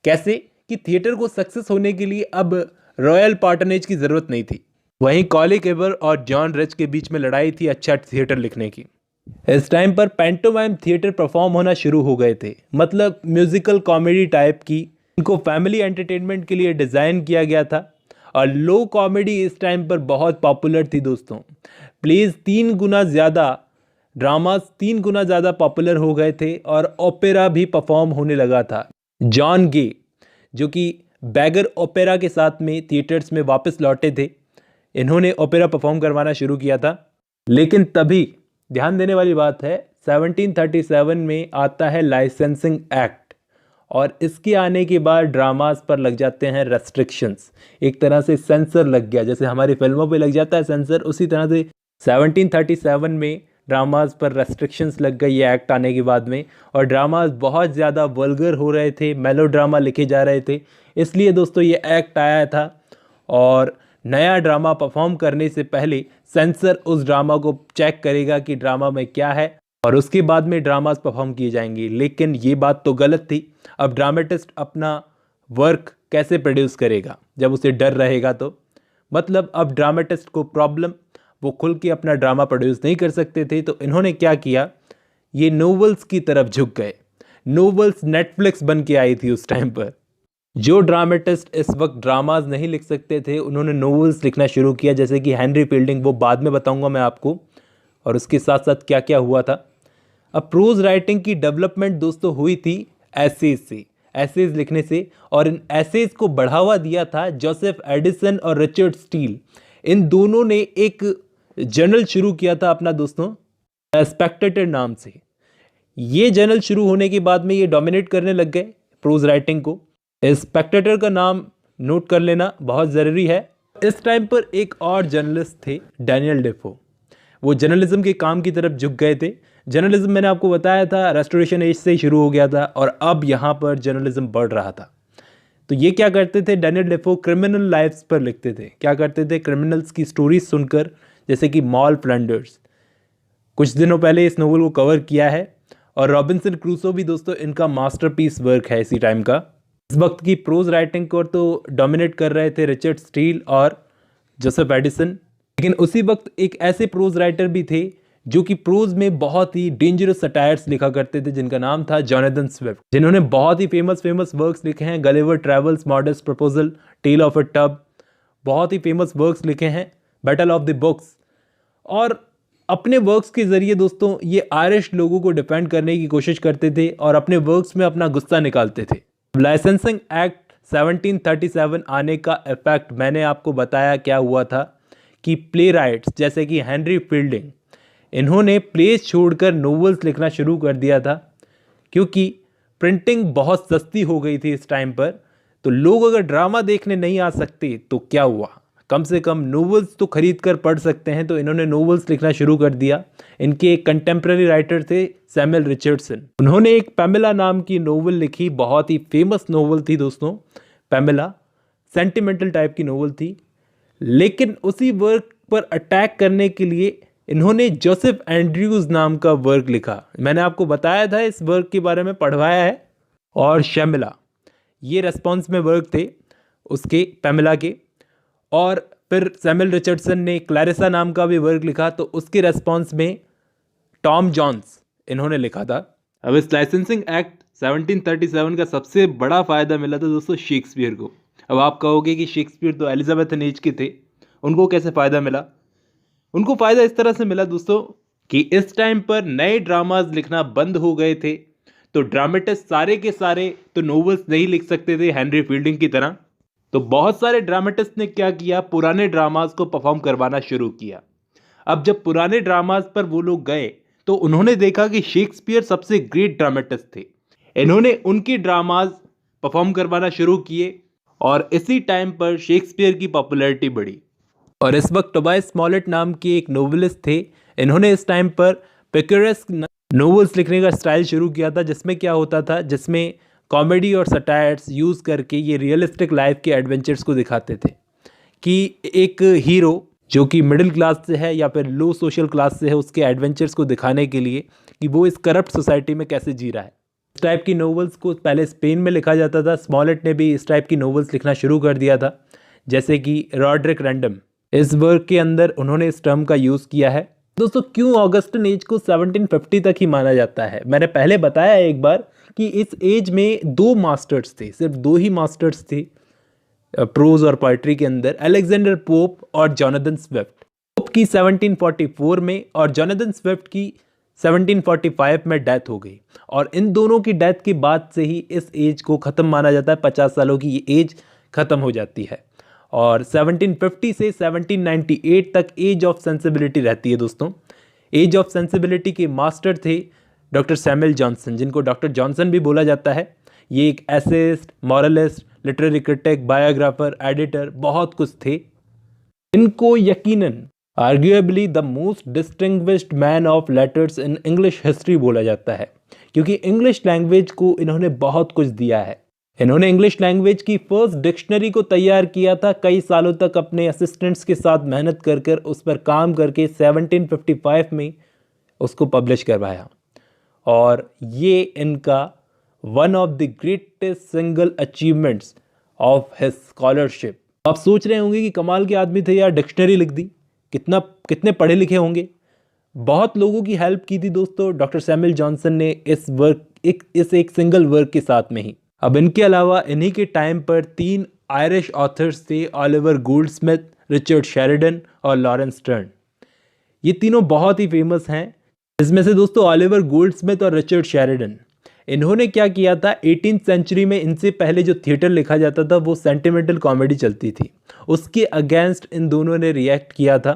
कैसे कि थिएटर को सक्सेस होने के लिए अब रॉयल पैटर्नेज की ज़रूरत नहीं थी। वहीं कॉलिक एवर और जॉन रिच के बीच में लड़ाई थी अच्छा थिएटर लिखने की। इस टाइम पर पैंटोमाइम थिएटर परफॉर्म होना शुरू हो गए थे, मतलब म्यूजिकल कॉमेडी टाइप की। इनको फैमिली एंटरटेनमेंट के लिए डिज़ाइन किया गया था, और लो कॉमेडी इस टाइम पर बहुत पॉपुलर थी दोस्तों। प्लेज 3 गुना ज़्यादा, ड्रामास 3 गुना ज़्यादा पॉपुलर हो गए थे, और ओपेरा भी परफॉर्म होने लगा था। जॉन गे, जो कि बैगर ओपेरा के साथ में थिएटर्स में वापस लौटे थे, इन्होंने ओपेरा परफॉर्म करवाना शुरू किया था। लेकिन तभी ध्यान देने वाली बात है, 1737 में आता है लाइसेंसिंग एक्ट, और इसके आने के बाद ड्रामास पर लग जाते हैं रेस्ट्रिक्शंस। एक तरह से सेंसर लग गया, जैसे हमारी फिल्मों पे लग जाता है सेंसर, उसी तरह से 1737 में ड्रामास पर रेस्ट्रिक्शंस लग गई ये एक्ट आने के बाद में। और ड्रामास बहुत ज़्यादा वल्गर हो रहे थे, मेलो ड्रामा लिखे जा रहे थे, इसलिए दोस्तों ये एक्ट आया था। और नया ड्रामा परफॉर्म करने से पहले सेंसर उस ड्रामा को चेक करेगा कि ड्रामा में क्या है, और उसके बाद में ड्रामास परफॉर्म किए जाएंगे। लेकिन ये बात तो गलत थी। अब ड्रामेटिस्ट अपना वर्क कैसे प्रोड्यूस करेगा जब उसे डर रहेगा? तो मतलब अब ड्रामेटिस्ट को प्रॉब्लम, वो खुल के अपना ड्रामा प्रोड्यूस नहीं कर सकते थे। तो इन्होंने क्या किया, ये नोवेल्स की तरफ झुक गए। नोवेल्स नेटफ्लिक्स बन के आई थी उस टाइम पर। जो ड्रामेटिस्ट इस वक्त ड्रामाज नहीं लिख सकते थे, उन्होंने नोवेल्स लिखना शुरू किया, जैसे कि हेनरी फील्डिंग, वो बाद में बताऊंगा मैं आपको, और उसके साथ साथ क्या क्या हुआ था। अब प्रोज राइटिंग की डेवलपमेंट दोस्तों हुई थी एसेज से, एसेज लिखने से, और इन एसेज को बढ़ावा दिया था जोसेफ एडिसन और रिचर्ड स्टील। इन दोनों ने एक जर्नल शुरू किया था अपना दोस्तों, स्पेक्टेटर नाम से। ये जर्नल शुरू होने के बाद में ये डोमिनेट करने लग गए प्रोज राइटिंग को। स्पेक्टेटर का नाम नोट कर लेना बहुत ज़रूरी है। इस टाइम पर एक और जर्नलिस्ट थे, डैनियल डेफो। वो जर्नलिज्म के काम की तरफ झुक गए थे। जर्नलिज्म मैंने आपको बताया था रेस्टोरेशन एज से ही शुरू हो गया था, और अब यहाँ पर जर्नलिज्म बढ़ रहा था। तो ये क्या करते थे, डैनियल डेफो क्रिमिनल लाइफ्स पर लिखते थे। क्या करते थे, क्रिमिनल्स की स्टोरीज सुनकर, जैसे कि मॉल फ्लैंडर्स, कुछ दिनों पहले इस नोवेल को कवर किया है, और रॉबिन्सन क्रूसो भी दोस्तों इनका मास्टरपीस वर्क है इसी टाइम का। इस वक्त की प्रोज राइटिंग को तो डोमिनेट कर रहे थे रिचर्ड स्टील और जोसेफ एडिसन, लेकिन उसी वक्त एक ऐसे प्रोज राइटर भी थे जो कि प्रोज में बहुत ही डेंजरस सटायर्स लिखा करते थे, जिनका नाम था जोनाथन स्विफ्ट, जिन्होंने बहुत ही फेमस वर्क्स लिखे हैं। Gulliver travels, Modest Proposal, Tale of a Tub, बहुत ही फेमस वर्क्स लिखे हैं, बैटल ऑफ द बुक्स। और अपने वर्क्स के ज़रिए दोस्तों ये आयरिश लोगों को डिफेंड करने की कोशिश करते थे, और अपने वर्क्स में अपना गुस्सा निकालते थे। लाइसेंसिंग एक्ट 1737 आने का इफेक्ट मैंने आपको बताया क्या हुआ था, कि प्ले राइट्स जैसे कि हेनरी फील्डिंग, इन्होंने प्लेस छोड़कर नोवेल्स लिखना शुरू कर दिया था, क्योंकि प्रिंटिंग बहुत सस्ती हो गई थी इस टाइम पर। तो लोग अगर ड्रामा देखने नहीं आ सकते तो क्या हुआ, कम से कम नोवेल्स तो खरीद कर पढ़ सकते हैं, तो इन्होंने नोवेल्स लिखना शुरू कर दिया। इनके एक कंटेम्प्रेरी राइटर थे सैमुअल रिचर्डसन। उन्होंने एक पैमेला नाम की नोवेल लिखी, बहुत ही फेमस नोवेल थी दोस्तों। पैमेला सेंटिमेंटल टाइप की नोवेल थी, लेकिन उसी वर्क पर अटैक करने के लिए इन्होंने जोसेफ एंड्रयूज नाम का वर्क लिखा। मैंने आपको बताया था, इस वर्क के बारे में पढ़वाया है। और शैमिला, ये रेस्पॉन्स में वर्क थे उसके, पैमेला के। और फिर सैमुअल रिचर्डसन ने क्लैरिसा नाम का भी वर्क लिखा, तो उसके रेस्पॉन्स में टॉम जॉन्स इन्होंने लिखा था। अब इस लाइसेंसिंग एक्ट 1737 का सबसे बड़ा फायदा मिला था दोस्तों शेक्सपियर को। अब आप कहोगे कि शेक्सपियर तो एलिजाबेथन एज के थे, उनको कैसे फ़ायदा मिला? उनको फ़ायदा इस तरह से मिला दोस्तों कि इस टाइम पर नए ड्रामाज लिखना बंद हो गए थे, तो ड्रामेटिस्ट सारे के सारे तो नोवेल्स नहीं लिख सकते थे हेनरी फील्डिंग की तरह। तो बहुत सारे ड्रामेटिस्ट ने क्या किया, पुराने ड्रामाज को परफॉर्म करवाना शुरू किया। अब जब पुराने ड्रामाज पर वो लोग गए तो उन्होंने देखा कि शेक्सपियर सबसे ग्रेट ड्रामेटिस्ट थे। इन्होंने उनके ड्रामाज परफॉर्म करवाना शुरू किए, और इसी टाइम पर शेक्सपियर की पॉपुलैरिटी बढ़ी। और इस वक्त टोबाइस स्मॉलेट नाम के एक नोवेलिस्ट थे, इन्होंने इस टाइम पर पिकरेस्क नोवेल्स लिखने का स्टाइल शुरू किया था, जिसमें क्या होता था, जिसमें कॉमेडी और सटायर्स यूज़ करके ये रियलिस्टिक लाइफ के एडवेंचर्स को दिखाते थे कि एक हीरो जो कि मिडिल क्लास से है या फिर लो सोशल क्लास से है, उसके एडवेंचर्स को दिखाने के लिए कि वो इस करप्ट सोसाइटी में कैसे जी रहा है। इस टाइप की नोवेल्स को पहले स्पेन में लिखा जाता था। स्मॉलेट ने भी इस टाइप की नोवेल्स लिखना शुरू कर दिया था, जैसे कि रॉड्रिक रैंडम। इस वर्क के अंदर उन्होंने इस टर्म का यूज़ किया है। दोस्तों, क्यों ऑगस्टन एज को 1750 तक ही माना जाता है? मैंने पहले बताया एक बार कि इस एज में दो मास्टर्स थे, सिर्फ दो ही मास्टर्स थे प्रोज और पोइट्री के अंदर, अलेक्जेंडर पोप और जोनाथन स्विफ्ट। पोप की 1744 में और जोनाथन स्विफ्ट की 1745 में डेथ हो गई, और इन दोनों की डेथ के बाद से ही इस एज को ख़त्म माना जाता है। 50 सालों की ये एज ख़त्म हो जाती है, और 1750 से 1798 तक एज ऑफ सेंसिबिलिटी रहती है दोस्तों। एज ऑफ सेंसिबिलिटी के मास्टर थे डॉक्टर सैमुअल जॉनसन, जिनको डॉक्टर जॉनसन भी बोला जाता है। ये एक essayist, moralist, literary critic, biographer, editor, बहुत कुछ थे। इनको यकीनन arguably the most distinguished man of letters in English history बोला जाता है, क्योंकि इंग्लिश लैंग्वेज को इन्होंने बहुत कुछ दिया है। इन्होंने इंग्लिश लैंग्वेज की फर्स्ट डिक्शनरी को तैयार किया था, कई सालों तक अपने असिस्टेंट्स के साथ मेहनत कर कर उस पर काम करके 1755 में उसको पब्लिश करवाया। और ये इनका one of the greatest single achievements of his scholarship. आप सोच रहे होंगे कि कमाल के आदमी थे यार, डिक्शनरी लिख दी, कितने पढ़े लिखे होंगे। बहुत लोगों की हेल्प की थी दोस्तों डॉक्टर सैमुअल जॉनसन ने इस एक सिंगल वर्क के साथ में ही। अब इनके अलावा इन्हीं के टाइम पर 3 आयरिश ऑथर्स थे, ऑलिवर गोल्डस्मिथ, रिचर्ड शेरिडन और लॉरेंस स्टर्न। ये तीनों बहुत ही फेमस हैं। इसमें से दोस्तों ऑलिवर गोल्डस्मिथ और रिचर्ड शेरिडन, इन्होंने क्या किया था, 18th सेंचुरी में इनसे पहले जो थिएटर लिखा जाता था वो सेंटिमेंटल कॉमेडी चलती थी, उसके अगेंस्ट इन दोनों ने रिएक्ट किया था।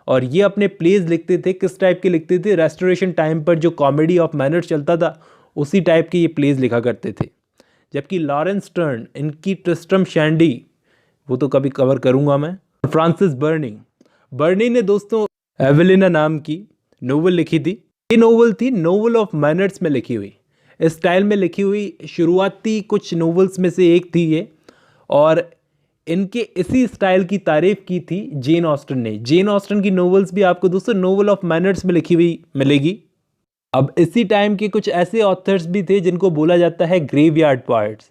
और ये अपने प्लेज लिखते थे, किस टाइप के लिखते थे, रेस्टोरेशन टाइम पर जो कॉमेडी ऑफ मैनर्स चलता था उसी टाइप के ये प्लेज लिखा करते थे। जबकि लॉरेंस स्टर्न, इनकी ट्रिस्ट्रम शैंडी, वो तो कभी कवर करूंगा मैं। फ्रांसिस बर्नी ने दोस्तों एवेलिना नाम की नोवेल लिखी थी। ये नोवेल थी नोवेल ऑफ मैनर्स में लिखी हुई, इस स्टाइल में लिखी हुई शुरुआती कुछ नोवेल्स में से एक थी ये। और इनके इसी स्टाइल की तारीफ की थी जेन ऑस्टन ने। जेन ऑस्टन की नोवेल्स भी आपको दोस्तों नोवेल ऑफ मैनर्स में लिखी हुई मिलेगी। अब इसी टाइम के कुछ ऐसे ऑथर्स भी थे जिनको बोला जाता है ग्रेवयार्ड पोएट्स।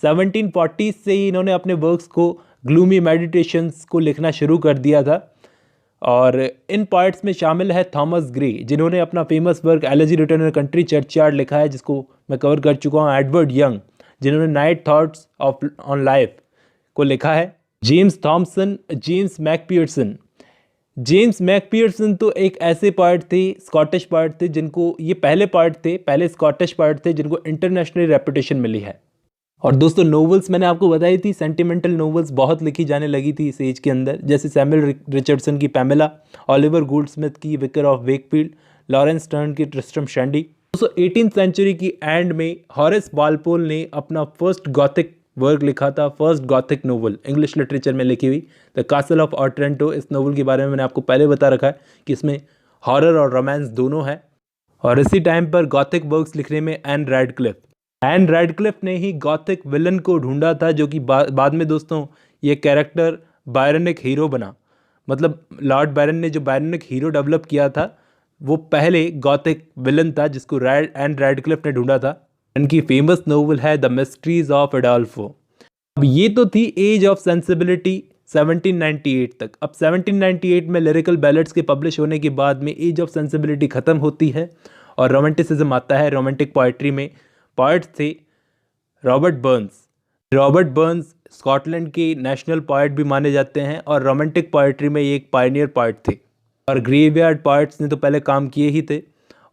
1740 से ही इन्होंने अपने वर्क्स को, ग्लूमी मेडिटेशंस को लिखना शुरू कर दिया था। और इन पोएट्स में शामिल है थॉमस ग्रे, जिन्होंने अपना famous work elegy return in country churchyard लिखा है, जिसको मैं कवर कर चुका हूँ। एडवर्ड यंग, जिन्होंने नाइट थॉट्स ऑन लाइफ को लिखा है। जेम्स थॉमसन, जेम्स मैकपियर्सन तो एक ऐसे पोएट थे, स्कॉटिश पोएट थे, जिनको ये पहले स्कॉटिश पोएट थे जिनको इंटरनेशनल रेपुटेशन मिली है। और दोस्तों नोवेल्स मैंने आपको बताई थी, सेंटिमेंटल नोवेल्स बहुत लिखी जाने लगी थी इस एज के अंदर, जैसे सैमुअल रिचर्डसन की पैमेला, ओलिवर गोल्डस्मिथ की Vicar of Wakefield, Laurence Sterne की ट्रिस्ट्रम शैंडी। दोस्तों 18th सेंचुरी की एंड में हॉरेस वालपोल ने अपना फर्स्ट गॉथिक वर्क लिखा था, first Gothic novel English literature में लिखी हुई, द कासल ऑफ ऑटरेंटो। इस नोवेल के बारे में मैंने आपको पहले बता रखा है कि इसमें हॉरर और रोमांस दोनों है। और इसी टाइम पर गॉथिक वर्क्स लिखने में एन रैडक्लिफ ने ही गॉथिक विलन को ढूंढा था, जो कि बाद में दोस्तों ये कैरेक्टर बायरनिक हीरो बना। मतलब लॉर्ड बायरन ने जो बायरनिक हीरो डेवलप किया था वो पहले गॉथिक विलन था जिसको एन रैडक्लिफ ने ढूंढा था। इनकी फेमस नोवेल है द मिस्ट्रीज ऑफ एडोल्फो। अब ये तो थी एज ऑफ सेंसिबिलिटी 1798 तक। अब 1798 में लिरिकल बैलेड्स के पब्लिश होने के बाद में एज ऑफ सेंसिबिलिटी ख़त्म होती है और रोमांटिसिज्म आता है। रोमांटिक पोइट्री में पोइट्स थे रॉबर्ट बर्न्स स्कॉटलैंड के नेशनल पोइट भी माने जाते हैं और रोमांटिक पोइट्री में ये एक पायनियर पोइट थे। और ग्रेवयार्ड पोइट्स ने तो पहले काम किए ही थे।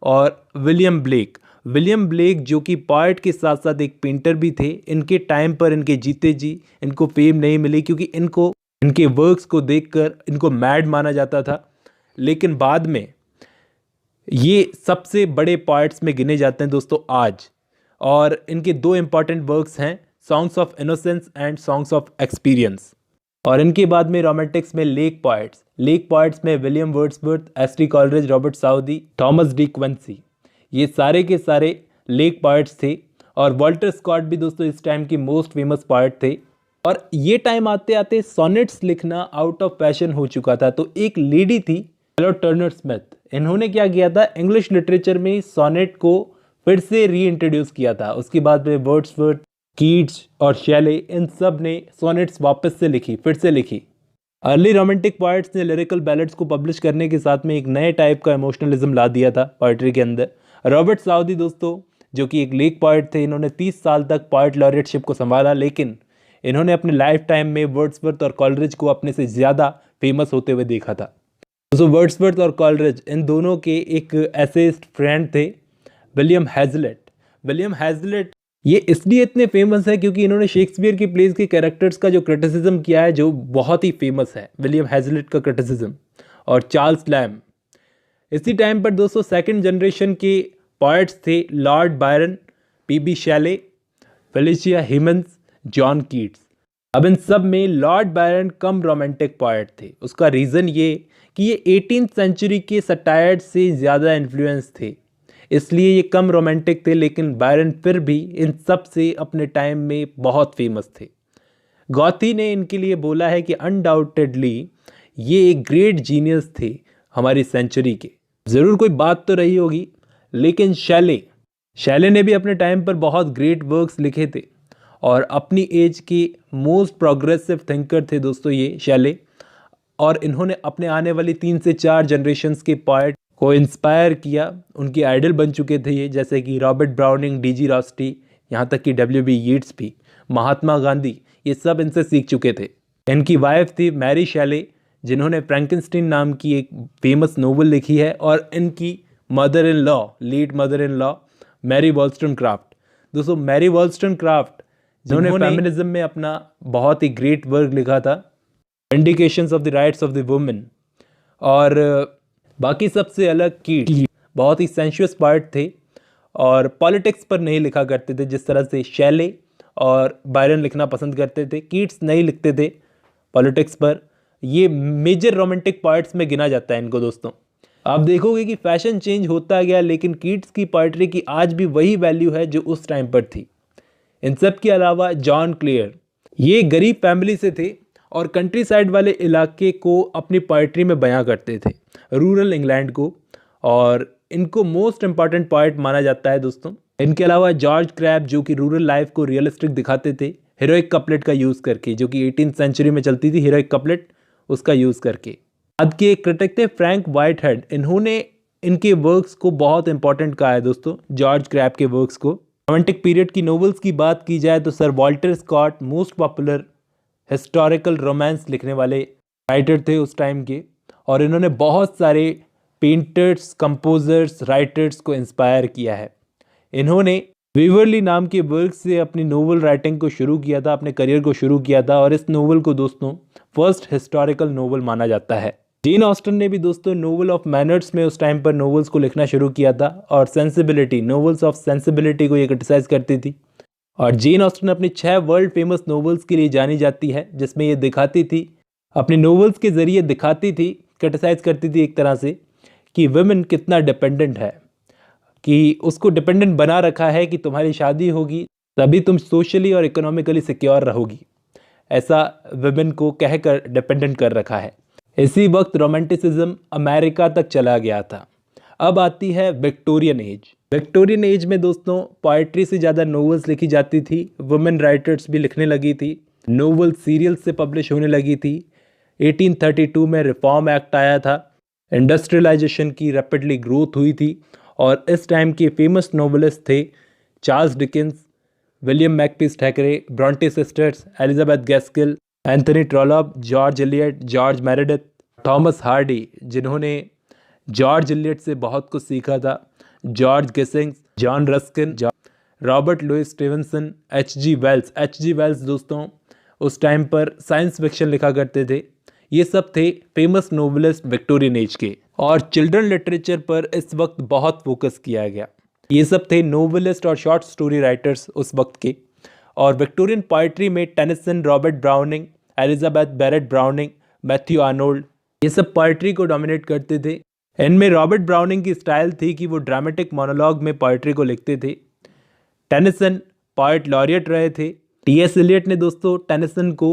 और विलियम ब्लेक जो कि पोइट के साथ साथ एक पेंटर भी थे। इनके टाइम पर, इनके जीते जी इनको फेम नहीं मिली क्योंकि इनके वर्क्स को देखकर इनको मैड माना जाता था, लेकिन बाद में ये सबसे बड़े पोइट्स में गिने जाते हैं दोस्तों आज। और इनके दो इंपॉर्टेंट वर्क्स हैं, Songs of Innocence and Songs of Experience. और इनके बाद में रोमांटिक्स में लेक पॉइट्स में William Wordsworth, S T. Coleridge, Robert Southey, Thomas De Quincey, ये सारे के सारे लेक पॉइट्स थे। और वॉल्टर स्कॉट भी दोस्तों इस टाइम की मोस्ट फेमस पॉइट थे। और ये टाइम आते आते सोनेट्स लिखना आउट ऑफ फैशन हो चुका था। तो एक लेडी थी चार्लोट टर्नर स्मिथ, इन्होंने क्या किया था, इंग्लिश लिटरेचर में सोनेट को फिर से री इंट्रोड्यूस किया था। उसके बाद में वर्ड्सवर्थ, कीट्स और शेले, इन सब ने सोनेट्स वापस से फिर से लिखी। अर्ली रोमांटिक पोइट्स ने लिरिकल बैलेड्स को पब्लिश करने के साथ में एक नए टाइप का इमोशनलिज्म ला दिया था पोइट्री के अंदर। रॉबर्ट साउदी दोस्तों जो कि एक लेक पोइट थे, इन्होंने 30 साल तक पोइट लॉरिएटशिप को संभाला, लेकिन इन्होंने अपने लाइफ टाइम में वर्ड्सवर्थ और कॉलरिज को अपने से ज़्यादा फेमस होते हुए देखा था। दोस्तों वर्ड्सवर्थ और कॉलरिज इन दोनों के एक एसेइस्ट फ्रेंड थे, विलियम हैजलिट। ये इसलिए इतने फेमस है क्योंकि इन्होंने शेक्सपियर की प्लेस के कैरेक्टर्स का जो क्रिटिसिज्म किया है, जो बहुत ही फेमस है, विलियम हैजलिट का क्रिटिसिज्म। और चार्ल्स लैम्ब। इसी टाइम पर दोस्तों सेकंड जनरेशन के पोइट्स थे Lord Byron, PB. Shelley, Felicia हिमन्स, John Keats. अब इन सब में लॉर्ड बायरन कम रोमांटिक पोइट थे। उसका रीज़न ये कि ये 18th सेंचुरी के सटायर्ड से ज़्यादा इन्फ्लुएंस थे, इसलिए ये कम रोमांटिक थे। लेकिन बायरन फिर भी इन सब से अपने टाइम में बहुत फेमस थे। गॉथी ने इनके लिए बोला है कि अनडाउटेडली ये एक ग्रेट जीनियस थे हमारी सेंचुरी के। ज़रूर कोई बात तो रही होगी, लेकिन शैले ने भी अपने टाइम पर बहुत ग्रेट वर्क्स लिखे थे और अपनी एज के मोस्ट प्रोग्रेसिव थिंकर थे दोस्तों ये शैले। और इन्होंने अपने आने वाली 3 से 4 जनरेशन्स के पोइट को इंस्पायर किया, उनके आइडल बन चुके थे ये, जैसे कि रॉबर्ट ब्राउनिंग, डी.जी. रॉस्टी, यहाँ तक कि W.B. यीट्स भी, महात्मा गांधी, ये सब इनसे सीख चुके थे। इनकी वाइफ थी मैरी शैले, जिन्होंने फ्रैंकेनस्टीन नाम की एक फेमस नोवेल लिखी है। और इनकी late mother in law Mary Wollstonecraft. दोस्तों मैरी वॉलस्टोनक्राफ्ट जिन्होंने फेमिनिज्म में अपना बहुत ही ग्रेट वर्क लिखा था, vindications of the rights of the women. और बाकी सबसे अलग कीट्स बहुत ही सेंशुअस पोइट थे और पॉलिटिक्स पर नहीं लिखा करते थे जिस तरह से शैले और बायरन लिखना पसंद करते थे। कीट्स नहीं लिखते थे पॉलिटिक्स पर। ये मेजर रोमांटिक पोइट्स में गिना जाता है इनको दोस्तों। आप देखोगे कि फैशन चेंज होता गया, लेकिन कीट्स की पोइट्री की आज भी वही वैल्यू है जो उस टाइम पर थी। इन सब के अलावा जॉन क्लेयर, ये गरीब फैमिली से थे और कंट्री साइड वाले इलाके को अपनी पोइट्री में बयां करते थे, रूरल इंग्लैंड को। और इनको मोस्ट इंपॉर्टेंट पोइट माना जाता है दोस्तों। इनके अलावा जॉर्ज क्रैब जो कि रूरल लाइफ को रियलिस्टिक दिखाते थे हीरोइक कपलेट का यूज़ करके, जो कि 18th सेंचुरी में चलती थी हीरोइक कपलेट, उसका यूज़ करके। बाद के क्रिटिक थे फ्रैंक व्हाइटहेड, इन्होंने इनके वर्क्स को बहुत इंपॉर्टेंट कहा है दोस्तों, जॉर्ज क्रैब के वर्क्स को। रोमांटिक पीरियड की नॉवेल्स की बात की जाए तो sir Walter Scott most popular historical romance लिखने वाले राइटर थे उस टाइम के। और इन्होंने बहुत सारे पेंटर्स, कंपोजर्स, राइटर्स को इंस्पायर किया है। इन्होंने वीवरली नाम के वर्क से अपनी नोवेल राइटिंग को शुरू किया था, अपने करियर को शुरू किया था, और इस नोवेल को दोस्तों फर्स्ट हिस्टोरिकल नोवेल माना जाता है। जेन ऑस्टन ने भी दोस्तों नोवेल ऑफ मैनर्स में उस टाइम पर नोवेल्स को लिखना शुरू किया था, और सेंसिबिलिटी, नोवेल्स ऑफ सेंसिबिलिटी को ये क्रिटिसाइज करती थी। और जेन ऑस्टन अपनी 6 वर्ल्ड फेमस नोवेल्स के लिए जानी जाती है, जिसमें ये दिखाती थी, अपनी नोवेल्स के जरिए दिखाती थी, क्रिटिसाइज करती थी एक तरह से, कि वुमेन कितना डिपेंडेंट है, कि उसको डिपेंडेंट बना रखा है कि तुम्हारी शादी होगी तभी तुम सोशली और इकोनॉमिकली सिक्योर रहोगी, ऐसा वुमेन को कहकर डिपेंडेंट कर रखा है। इसी वक्त रोमांटिसिज्म अमेरिका तक चला गया था। अब आती है विक्टोरियन एज। विक्टोरियन एज में दोस्तों पोएट्री से ज़्यादा नोवेल्स लिखी जाती थी, वुमेन राइटर्स भी लिखने लगी थी, नोवेल सीरियल से पब्लिश होने लगी थी। 1832 में रिफॉर्म एक्ट आया था, इंडस्ट्रियलाइजेशन की रैपिडली ग्रोथ हुई थी, और इस टाइम के फेमस नोवेलिस्ट थे Charles Dickens, William Makepeace Thackeray, Bronte sisters, Elizabeth Gaskell, Anthony Trollope, George Eliot, George Meredith, Thomas Hardy, जिन्होंने जॉर्ज एलियट से बहुत कुछ सीखा था, George Gissings, John Ruskin, Robert Louis Stevenson, H G. Wells दोस्तों उस टाइम पर साइंस फिक्शन लिखा करते थे। ये सब थे फेमस नोवेलिस्ट विक्टोरियन एज के, और चिल्ड्रन लिटरेचर पर इस वक्त बहुत फोकस किया गया। ये सब थे नोवेलिस्ट और शॉर्ट स्टोरी राइटर्स उस वक्त के। और विक्टोरियन पोइट्री में Tennyson, Robert Browning, Elizabeth Barrett Browning, Matthew Arnold, ये सब पोइट्री को डोमिनेट करते थे। इनमें रॉबर्ट ब्राउनिंग की स्टाइल थी कि वो ड्रामेटिक मोनोलॉग में पोइट्री को लिखते थे। टेनिसन पोएट लॉरियट रहे थे। टी.एस. एलियट ने दोस्तों टेनिसन को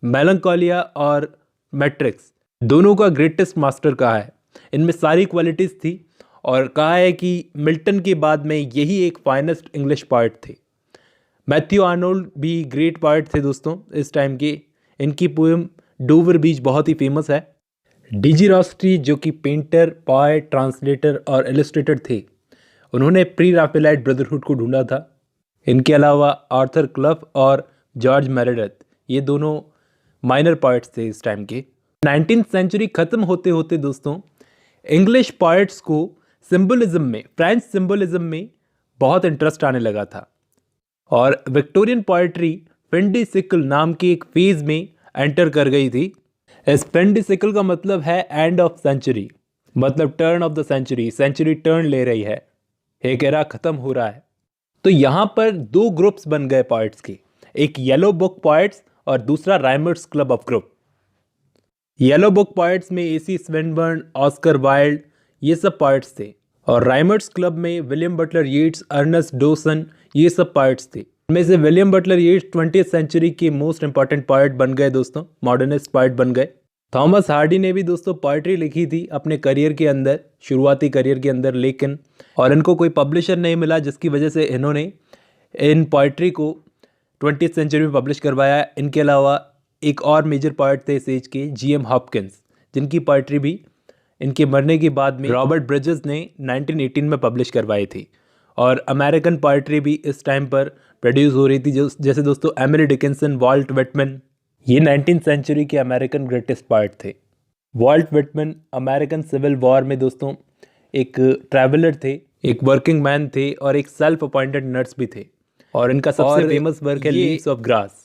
मेलंकोलिया और मैट्रिक्स दोनों का ग्रेटेस्ट मास्टर कहा है। इनमें सारी क्वालिटीज़ थी, और कहा है कि मिल्टन के बाद में यही एक फाइनेस्ट इंग्लिश पोएट थे। मैथ्यू आर्नोल्ड भी ग्रेट पोएट थे दोस्तों इस टाइम के। इनकी पोएम डोवर बीच बहुत ही फेमस है। डी.जी. रॉस्ट्री जो कि पेंटर, पोएट, ट्रांसलेटर और इलस्ट्रेटर थे, उन्होंने प्री राफेलाइट ब्रदरहुड को ढूंढा था। इनके अलावा आर्थर क्लफ और जॉर्ज मेरेडिथ, ये दोनों माइनर पोएट्स थे इस टाइम के। 19th सेंचुरी ख़त्म होते होते दोस्तों इंग्लिश पोएट्स को सिंबलिज्म में, फ्रेंच सिंबलिज्म में बहुत इंटरेस्ट आने लगा था, और Victorian poetry fin de siecle नाम के एक फेज में एंटर कर गई थी। इस फिन डी सिकल का मतलब है एंड ऑफ सेंचुरी, मतलब turn of the century, century turn ले रही है, एक एरा खत्म हो रहा है। तो यहाँ पर 2 ग्रुप्स बन गए पोएट्स के, एक येलो बुक पोएट्स और दूसरा rhymers club of group. Yellow book poets में ए.सी. स्विनबर्न, ऑस्कर वाइल्ड, ये सब पोएट्स थे, और राइमर्स क्लब में William Butler Yeats, Ernest Dowson, ये सब पोएट्स थे। इनमें से William Butler Yeats 20th century के मोस्ट इंपॉर्टेंट पोएट बन गए दोस्तों, मॉडर्निस्ट पोएट बन गए। थॉमस हार्डी ने भी दोस्तों पोएट्री लिखी थी अपने करियर के अंदर, शुरुआती करियर के अंदर, लेकिन और इनको कोई पब्लिशर नहीं मिला, जिसकी वजह से इन्होंने इन पोएट्री को 20th सेंचुरी में पब्लिश करवाया। इनके अलावा एक और मेजर पोएट थे इस एज के, जी.एम. हॉपकिंस, जिनकी पोएट्री भी इनके मरने के बाद में रॉबर्ट ब्रिजेस ने 1918 में पब्लिश करवाई थी। और अमेरिकन पोएट्री भी इस टाइम पर प्रोड्यूस हो रही थी, जैसे दोस्तों एमिली डिकिंसन, वॉल्ट विटमैन, ये 19th सेंचुरी के अमेरिकन ग्रेटेस्ट पोएट थे। Walt Whitman American civil war में दोस्तों एक ट्रैवलर थे, एक वर्किंग मैन थे, और एक सेल्फ अपॉइंटेड नर्स भी थे, और इनका सबसे फेमस वर्क है लीव्स ऑफ ग्रास।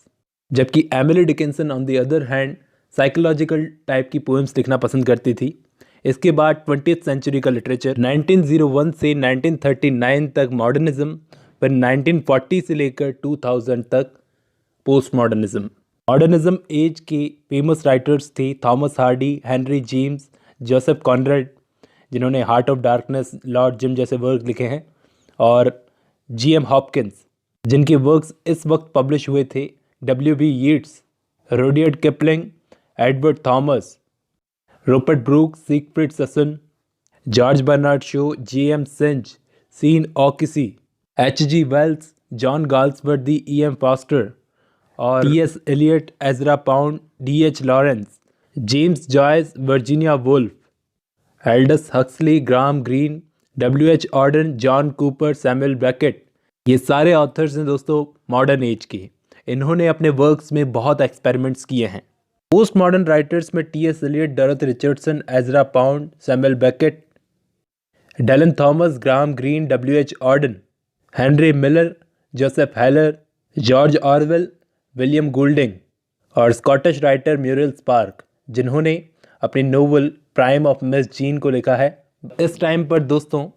जबकि Emily Dickinson on the other hand psychological type की पोएम्स लिखना पसंद करती थी। इसके बाद 20th सेंचुरी का लिटरेचर 1901 से 1939 तक मॉडर्निज्म, फिर 1940 से लेकर 2000 तक पोस्ट मॉडर्निज्म। मॉडर्निज्म एज के फेमस राइटर्स थे Thomas Hardy, Henry James, Joseph Conrad, जिन्होंने heart of darkness, Lord Jim जैसे वर्क लिखे हैं, और जी.एम. हॉपकिंस, जिनके वर्क्स इस वक्त पब्लिश हुए थे, W.B. Yeats, Rudyard Kipling, Edward Thomas, Rupert Brooks, Siegfried Sassoon, George Bernard Shaw, J.M. Synge, Sean O'Casey, H.G. Wells, John Galsworthy, E.M. Forster, और T.S. Eliot, Ezra Pound, D.H. Lawrence, James Joyce, Virginia Woolf, Aldous Huxley, Graham Greene, W.H. Auden, John Cooper, Samuel Beckett, ये सारे authors हैं दोस्तों modern age के। इन्होंने अपने works में बहुत एक्सपेरिमेंट्स किए हैं। पोस्ट मॉडर्न राइटर्स में T.S. Eliot, Dorothy Richardson, Ezra Pound, Samuel Beckett, Dylan Thomas, Graham Greene, W.H. Auden, Henry Miller, Joseph Heller, George Orwell, William Golding और स्कॉटिश राइटर म्यूरिल स्पार्क, जिन्होंने अपनी novel Prime of Miss Jean को लिखा है। इस time पर दोस्तों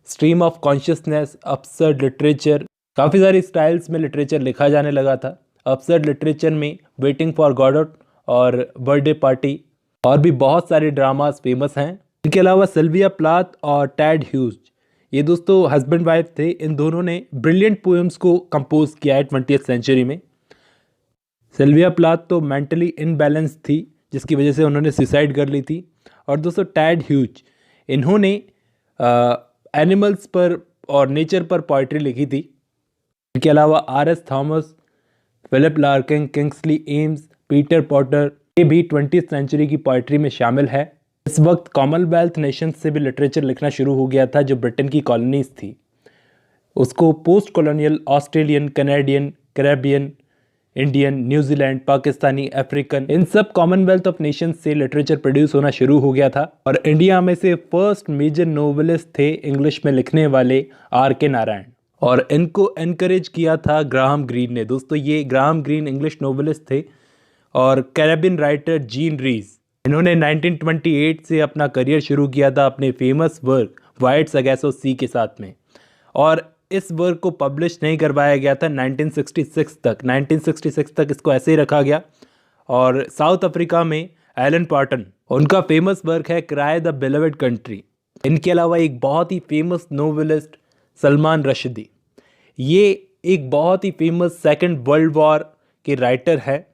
stream of consciousness, absurd literature, काफ़ी सारी स्टाइल्स में लिटरेचर लिखा जाने लगा था। अब्सर्ड लिटरेचर में वेटिंग फॉर गॉडोट और बर्थडे पार्टी और भी बहुत सारे ड्रामास फेमस हैं। इनके अलावा सिल्विया प्लाथ और टैड ह्यूज, ये दोस्तों हस्बैंड वाइफ थे। इन दोनों ने ब्रिलियंट पोएम्स को कंपोज किया है 20th सेंचुरी में। सिल्विया प्लाथ तो मेंटली इनबैलेंस थी, जिसकी वजह से उन्होंने सुसाइड कर ली थी। और दोस्तों टैड ह्यूज, इन्होंने एनिमल्स पर और नेचर पर पोइट्री लिखी थी। इनके अलावा R S. Thomas, Philip Larkin, Kingsley Amis, Peter Potter, ये भी 20th सेंचुरी की पोइट्री में शामिल है। इस वक्त कॉमनवेल्थ नेशंस से भी लिटरेचर लिखना शुरू हो गया था, जो ब्रिटेन की कॉलोनीज थी। उसको post colonial, Australian, Canadian, Caribbean, Indian, New Zealand, Pakistani, African, इन सब कॉमनवेल्थ ऑफ नेशंस से लिटरेचर प्रोड्यूस होना शुरू हो गया था। और इंडिया में से फर्स्ट मेजर नोवेलिस्ट थे इंग्लिश में लिखने वाले R.K. नारायण, और इनको एनकरेज किया था ग्राहम ग्रीन ने। दोस्तों ये ग्राहम ग्रीन इंग्लिश नोवेलिस्ट थे। और कैरेबियन राइटर जीन रीज, इन्होंने 1928 से अपना करियर शुरू किया था अपने फेमस वर्क वाइट सगैसो सी के साथ में। और इस वर्क को पब्लिश नहीं करवाया गया था 1966 तक। 1966 तक इसको ऐसे ही रखा गया। और साउथ अफ्रीका में एलन पार्टन, उनका फेमस वर्क है क्राई द बिलवेड कंट्री। इनके अलावा एक बहुत ही फेमस नोवेलिस्ट सलमान रश्दी, ये एक बहुत ही फेमस सेकेंड वर्ल्ड वॉर के राइटर है।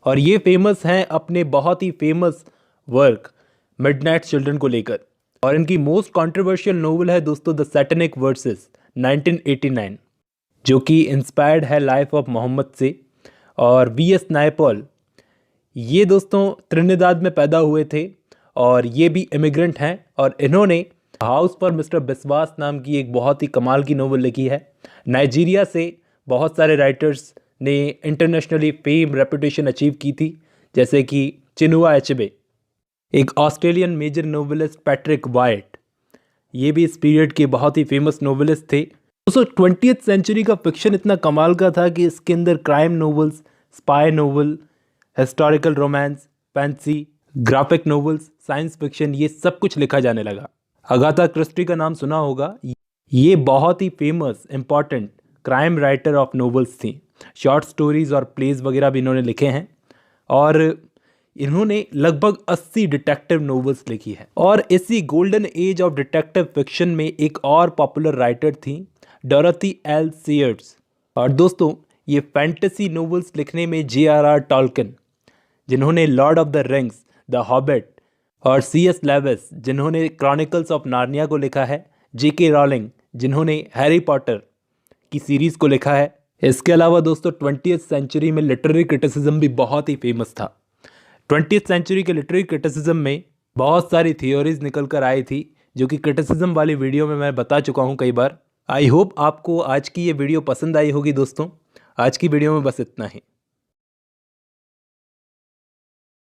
और ये फेमस हैं अपने बहुत ही फेमस वर्क मिडनाइट चिल्ड्रन को लेकर। और इनकी मोस्ट कंट्रोवर्शियल नोवेल है दोस्तों द सैटेनिक वर्सेस 1989, जो कि इंस्पायर्ड है लाइफ ऑफ मोहम्मद से। और V.S. नायपॉल, ये दोस्तों त्रिनिदाद में पैदा हुए थे और ये भी इमिग्रेंट हैं। और इन्होंने हाउस पर मिस्टर बिस्वास नाम की एक बहुत ही कमाल की नोवेल लिखी है। नाइजीरिया से बहुत सारे राइटर्स ने इंटरनेशनली फेम रेपुटेशन अचीव की थी, जैसे कि चिनुआ एचबे, एक Australian major novelist Patrick White, ये भी इस पीरियड के बहुत ही फेमस नोवेलिस्ट थे। दोस्तों 20th सेंचुरी का फिक्शन इतना कमाल का था कि इसके अंदर crime novels, spy novel, historical romance, fancy, graphic novels, science fiction, ये सब कुछ लिखा जाने लगा। अगाथा क्रिस्टी का नाम सुना होगा, ये बहुत ही famous important crime writer of novels थी। शॉर्ट स्टोरीज और प्लेज वगैरह भी इन्होंने लिखे हैं। और इन्होंने लगभग 80 डिटेक्टिव नोवेल्स लिखी है। और इसी golden age of detective fiction में एक और पॉपुलर राइटर थी डोरोथी एल सीयर्स। और दोस्तों ये फैंटेसी नोवेल्स लिखने में J.R.R. टॉल्किन, जिन्होंने Lord of the rings, the hobbit, और C.S. लेविस, जिन्होंने क्रॉनिकल्स ऑफ नार्निया को लिखा है, J.K. रॉलिंग, जिन्होंने हैरी पॉटर की सीरीज़ को लिखा है। इसके अलावा दोस्तों 20th सेंचुरी में लिटरेरी क्रिटिसिज्म भी बहुत ही फेमस था। 20th सेंचुरी के लिटरेरी क्रिटिसिज्म में बहुत सारी थियोरीज निकल कर आई थी, जो कि क्रिटिसिज्म वाली वीडियो में मैं बता चुका हूँ कई बार। आई होप आपको आज की ये वीडियो पसंद आई होगी दोस्तों। आज की वीडियो में बस इतना ही।